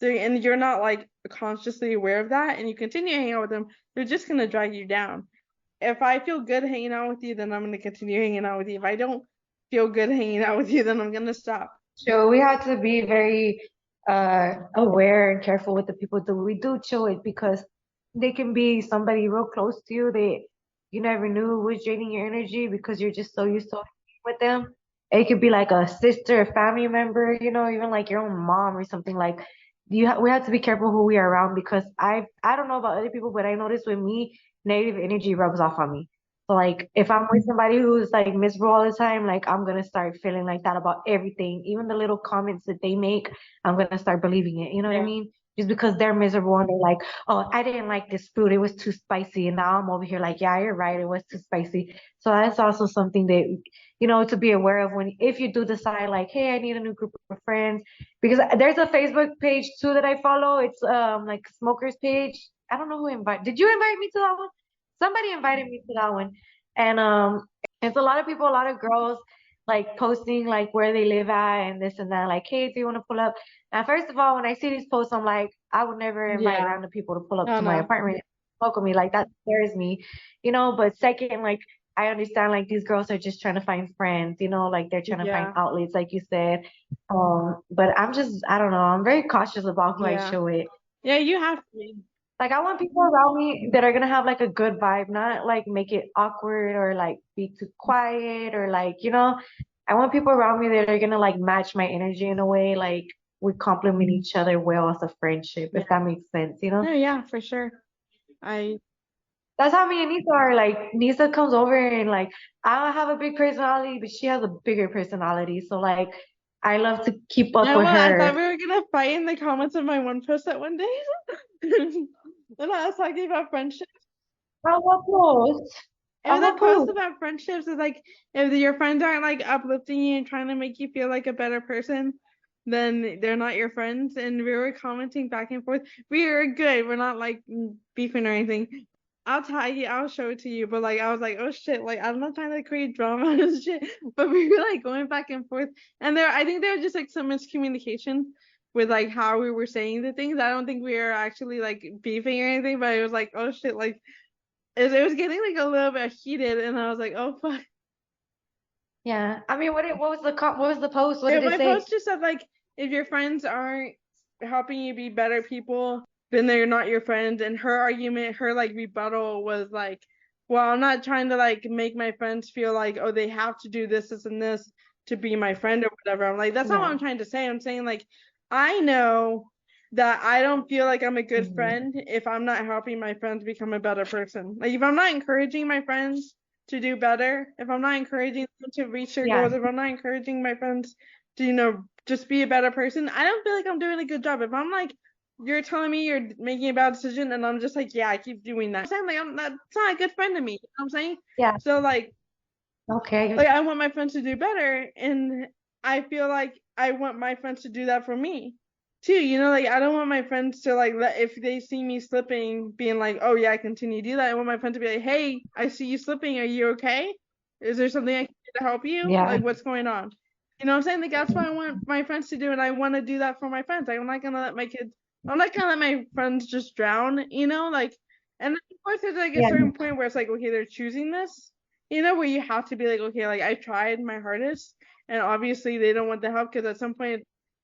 and you're not like consciously aware of that, and you continue hanging out with them, they're just going to drag you down. If I feel good hanging out with you, then I'm going to continue hanging out with you. If I don't feel good hanging out with you, then I'm going to stop. So we have to be very aware and careful with the people that we do chill with because they can be somebody real close to you that you never knew was draining your energy because you're just so used to being with them. It could be like a sister, a family member, even like your own mom or something like we have to be careful who we are around because I don't know about other people, but I notice with me, negative energy rubs off on me. So like if I'm with somebody who's like miserable all the time, like I'm gonna start feeling like that about everything. Even the little comments that they make, I'm gonna start believing it. You know what I Yeah. mean? Just because they're miserable and they're like, oh, I didn't like this food, it was too spicy. And now I'm over here like, yeah, you're right, it was too spicy. So that's also something that, to be aware of when if you do decide like, hey, I need a new group of friends. Because there's a Facebook page too that I follow. It's like smokers page. I don't know who invited. Did you invite me to that one? Somebody invited me to that one. And it's a lot of people, a lot of girls. like posting like where they live at and this and that. Like, hey, do you want to pull up? And first of all, when I see these posts, I'm like, I would never invite Yeah. random people to pull up Oh to my no. apartment, smoke with me. Like that scares me, you know. But second, like I understand like these girls are just trying to find friends, you know, like they're trying to find Yeah. outlets, like you said. But I'm just, I don't know, I'm very cautious about who I Yeah. show it. Yeah, you have to be. Like I want people around me that are gonna have like a good vibe, not like make it awkward or like be too quiet or like, you know, I want people around me that are gonna like match my energy in a way, like we complement each other well as a friendship, Yeah. if that makes sense, you know? No, yeah, for sure. I That's how me and Nisa are. Like Nisa comes over and like I don't have a big personality, but she has a bigger personality. So like I love to keep up Yeah, with well, I thought her. we were gonna fight in the comments of my one post that one day. And I was talking about friendship. Oh, what post? It Oh, was a what post post? about friendships. It's like if your friends aren't like uplifting you and trying to make you feel like a better person, then they're not your friends. And we were commenting back and forth. We are good. We're not like beefing or anything. I'll tag you. I'll show it to you. But like I was like, oh shit! Like I'm not trying to create drama and shit. But we were like going back and forth. And I think there was just like some miscommunication with like how we were saying the things. I don't think we were actually like beefing or anything. But it was like, oh shit! Like it was getting like a little bit heated, and I was like, oh fuck. Yeah. I mean, what was the what was the post? What did it My say? post just said like, if your friends aren't helping you be better people, then they're not your friends. And her argument, her like rebuttal was like, well, I'm not trying to like make my friends feel like, oh, they have to do this, and this to be my friend or whatever. I'm like, that's not what Yeah. I'm trying to say. I'm saying like, I know that I don't feel like I'm a good Hmm. friend if I'm not helping my friends become a better person. Like if I'm not encouraging my friends to do better, if I'm not encouraging them to reach their Yeah. goals, if I'm not encouraging my friends to, just be a better person, I don't feel like I'm doing a good job. If I'm like, you're telling me you're making a bad decision and I'm just like, yeah, I keep doing that. I'm saying like that's not a good friend to me. You know what I'm saying? Yeah. So Okay. like I want my friends to do better, and I feel like I want my friends to do that for me too. Like I don't want my friends to like if they see me slipping, being like, oh yeah, I continue to do that. I want my friend to be like, hey, I see you slipping. Are you okay? Is there something I can do to help you? Yeah. Like what's going on? You know what I'm saying? Like that's what I want my friends to do, and I want to do that for my friends. I'm not gonna let my kids. I'm not gonna let my friends just drown. Like, and then of course there's like a Yeah. certain point where it's like, okay, they're choosing this, where you have to be like, okay, like I tried my hardest, and obviously they don't want the help because at some point,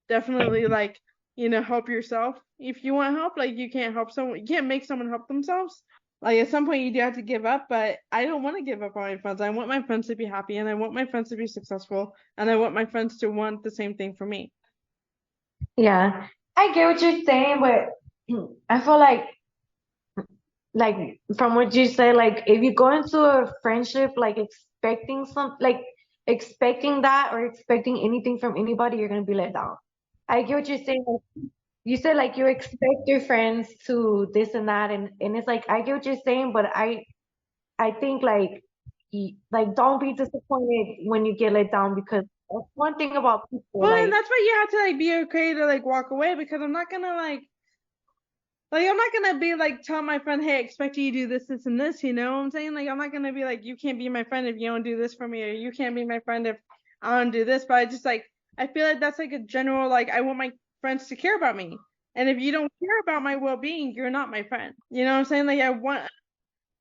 definitely like, help yourself. If you want help, like you can't help someone, you can't make someone help themselves. Like at some point you do have to give up, but I don't want to give up on my friends. I want my friends to be happy, and I want my friends to be successful, and I want my friends to want the same thing for me. Yeah. I get what you're saying, but I feel like from what you say, like if you go into a friendship like expecting expecting that or expecting anything from anybody, you're gonna be let down. I get what you're saying. Like, you said like you expect your friends to this and that, and it's like I get what you're saying, but I think like don't be disappointed when you get let down because that's one thing about people. Well, and Like that's why you have to like be okay to like walk away, because I'm not gonna like I'm not gonna be like tell my friend, hey, I expect you to do this, this, and this. You know what I'm saying? Like I'm not gonna be like, you can't be my friend if you don't do this for me, or you can't be my friend if I don't do this. But I just like I feel like that's like a general like I want my friends to care about me. And if you don't care about my well being, you're not my friend. You know what I'm saying? Like I want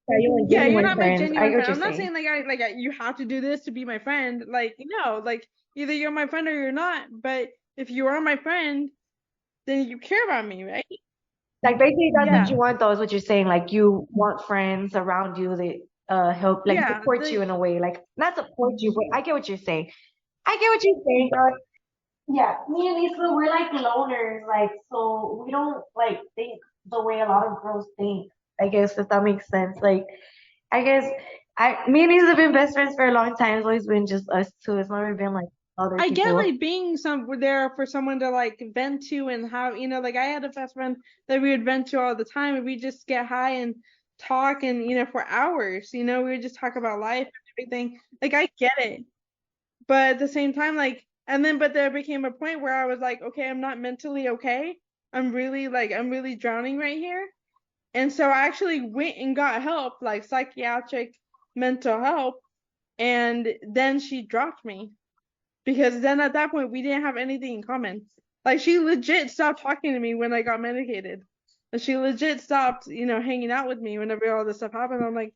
yeah, you want yeah, you're genuine not my friends. I genuine get what friend. you're I'm not saying. saying you have to do this to be my friend. Like, no, like either you're my friend or you're not. But if you are my friend, then you care about me, right? Like basically that's what Yeah. you want though, is what you're saying. Like you want friends around you that help like Yeah. support you in a way. Like not support you, but I get what you're saying. I get what you're saying, girl. Yeah, me and Lisa, we're like loners, like so we don't like think the way a lot of girls think. I guess if that makes sense. Like I guess me and Lisa have been best friends for a long time. It's always been just us two. It's never been like other I get people. like being there for someone to like vent to, and how, like I had a best friend that we would vent to all the time, and we just get high and talk, and for hours, we would just talk about life and everything. Like I get it. But at the same time, like, and then, but there became a point where I was like, okay, I'm not mentally okay. I'm really drowning right here. And so I actually went and got help, like psychiatric mental help. And then she dropped me. because then at that point we didn't have anything in common. Like she legit stopped talking to me when I got medicated. And she legit stopped, hanging out with me whenever all this stuff happened. I'm like,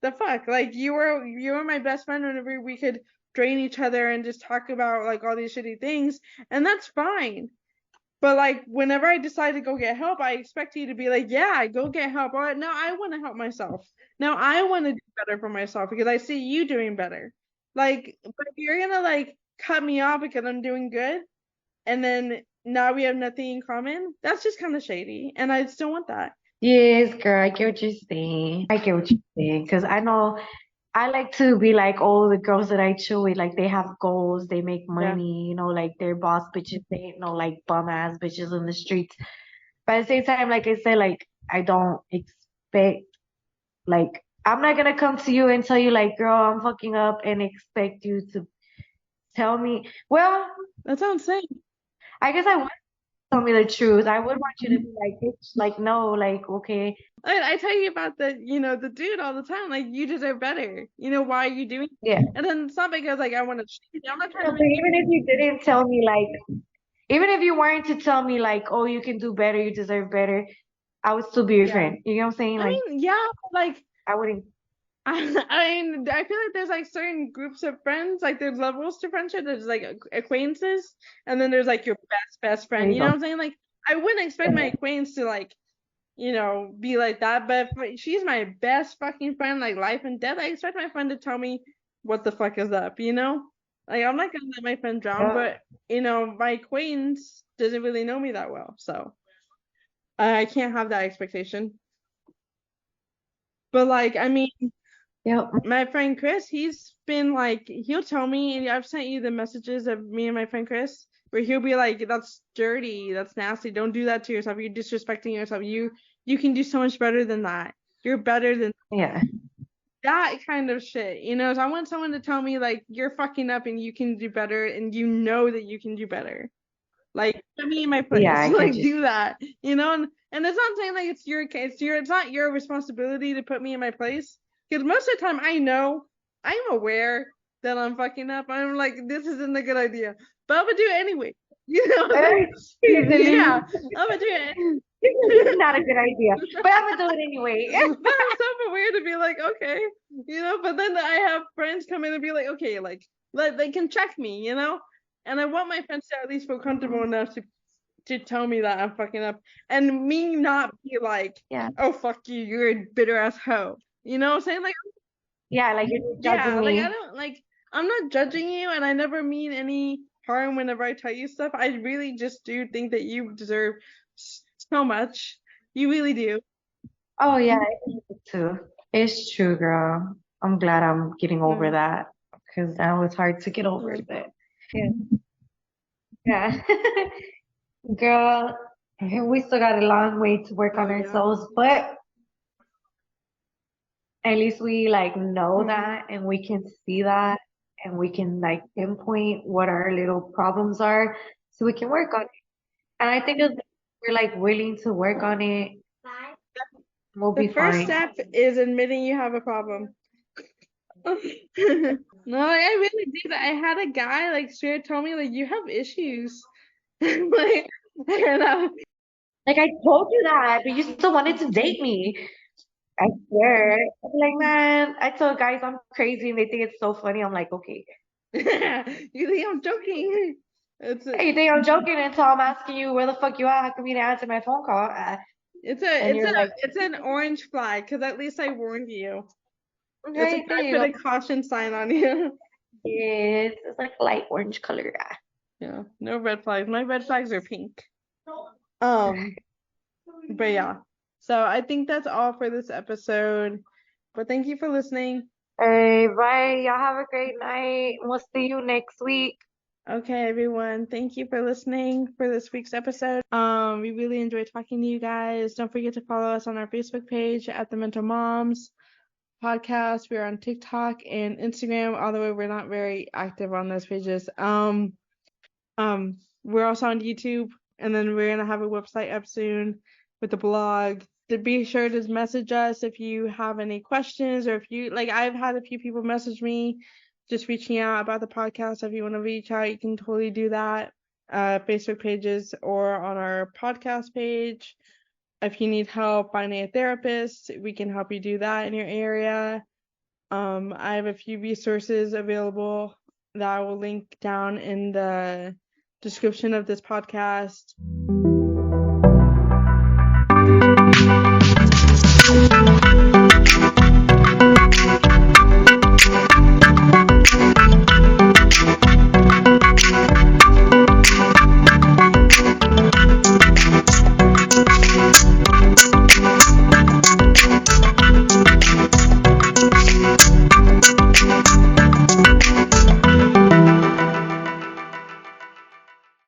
the fuck? Like you were my best friend whenever we could drain each other and just talk about like all these shitty things, and that's fine. But like whenever I decide to go get help, I expect you to be like, yeah, go get help. Or no, I want to help myself. Now I want to do better for myself because I see you doing better. Like, but if you're gonna like cut me off because I'm doing good, and then now we have nothing in common, that's just kind of shady, and I just don't want that. Yes, girl, I get what you're saying. I get what you're saying. Because I know I like to be like, oh, the girls that I chill with, like they have goals, they make Yeah, money, like they're boss bitches, they ain't no like bum ass bitches in the streets. But at the same time, like I said, like I don't expect like I'm not gonna come to you and tell you like, girl, I'm fucking up and expect you to tell me. Well, that sounds insane. I guess I would tell me the truth. I would want you to be like, bitch, like no, like okay. I tell you about the dude all the time. Like, you deserve better. Why are you doing? Yeah. And then it's not because like I want to cheat. I'm not trying No, to but make even if you didn't tell me like even if you weren't to tell me like, oh, you can do better, you deserve better, I would still be your yeah. friend. You know what I'm saying? I Like mean, yeah, but, like I wouldn't. I feel like there's like certain groups of friends. Like there's levels to friendship. There's like acquaintances, and then there's like your best There friend. you You know go. what I'm saying? Like I wouldn't expect my acquaintance to like be like that. But if she's my best fucking friend, like life and death, I expect my friend to tell me what the fuck is up, you know? Like I'm not gonna let my friend drown, Yeah. but my acquaintance doesn't really know me that well, so I can't have that expectation. But like, I mean, Yep. my friend Chris, he's been like, he'll tell me, and I've sent you the messages of me and my friend Chris, where he'll be like, "That's dirty, that's nasty. Don't do that to yourself. You're disrespecting yourself. You can do so much better than that. You're better than Yeah. that kind of shit." So I want someone to tell me like, "You're fucking up, and you can do better, and you know that you can do better." Like, put me in my Yeah, place. I get Like, you. do that. And it's not saying like it's not your responsibility to put me in my place. Because most of the time I'm aware that I'm fucking up. I'm like, this isn't a good idea. But I'm gonna do it anyway. Like, Usually, yeah, I'm gonna do it. it's not a good idea, but I'm gonna do it anyway. But I'm self-aware to be like, okay, but then I have friends come in and be like, okay, like they can check me, and I want my friends to at least feel comfortable enough to tell me that I'm fucking up, and me not be like, Yeah. oh fuck you, you're a bitter ass hoe. You know what I'm saying? Like, Yeah, like you're just yeah, judging like I me. don't like I'm not judging you, and I never mean any harm whenever I tell you stuff. I really just do think that you deserve so much. You really do. Oh yeah, I think it too. It's true, girl. I'm glad I'm getting over No, that because that was hard to get over, no. but yeah. Yeah. Girl, we still got a long way to work Oh on yeah. ourselves, but at least we like know Hmm. that and we can see that and we can like pinpoint what our little problems are so we can work on it. And I think if we're like willing to work on it, we'll The be first fine. step is admitting you have a problem. No, like, I really do that. I had a guy like straight told me like you have issues. Like, and Like I told you that, but you still wanted to date me. I swear. I'm like, man, I tell guys I'm crazy and they think it's so funny. I'm like, okay. you think I'm joking? It's a Hey, you think I'm joking until I'm asking you where the fuck you are? How come you didn't answer my phone call? it's a And it's a you're like, it's an orange flag because at least I warned you. It's like okay, there I you put go. a caution sign on you. It's like light orange color. Yeah, no red flags. My red flags are pink. Um, but yeah. So I think that's all for this episode. But thank you for listening. Hey, bye. Y'all have a great night. We'll see you next week. Okay, everyone. Thank you for listening for this week's episode. We really enjoyed talking to you guys. Don't forget to follow us on our Facebook page at the Mental Moms Podcast. We're on TikTok and Instagram, although we're not very active on those pages. We're also on YouTube, and then we're gonna have a website up soon with the blog. To be sure to message us if you have any questions, or if you like. I've had a few people message me just reaching out about the podcast. If you want to reach out, you can totally do that. Facebook pages or on our podcast page. If you need help finding a therapist, we can help you do that in your area. I have a few resources available that I will link down in the description of this podcast.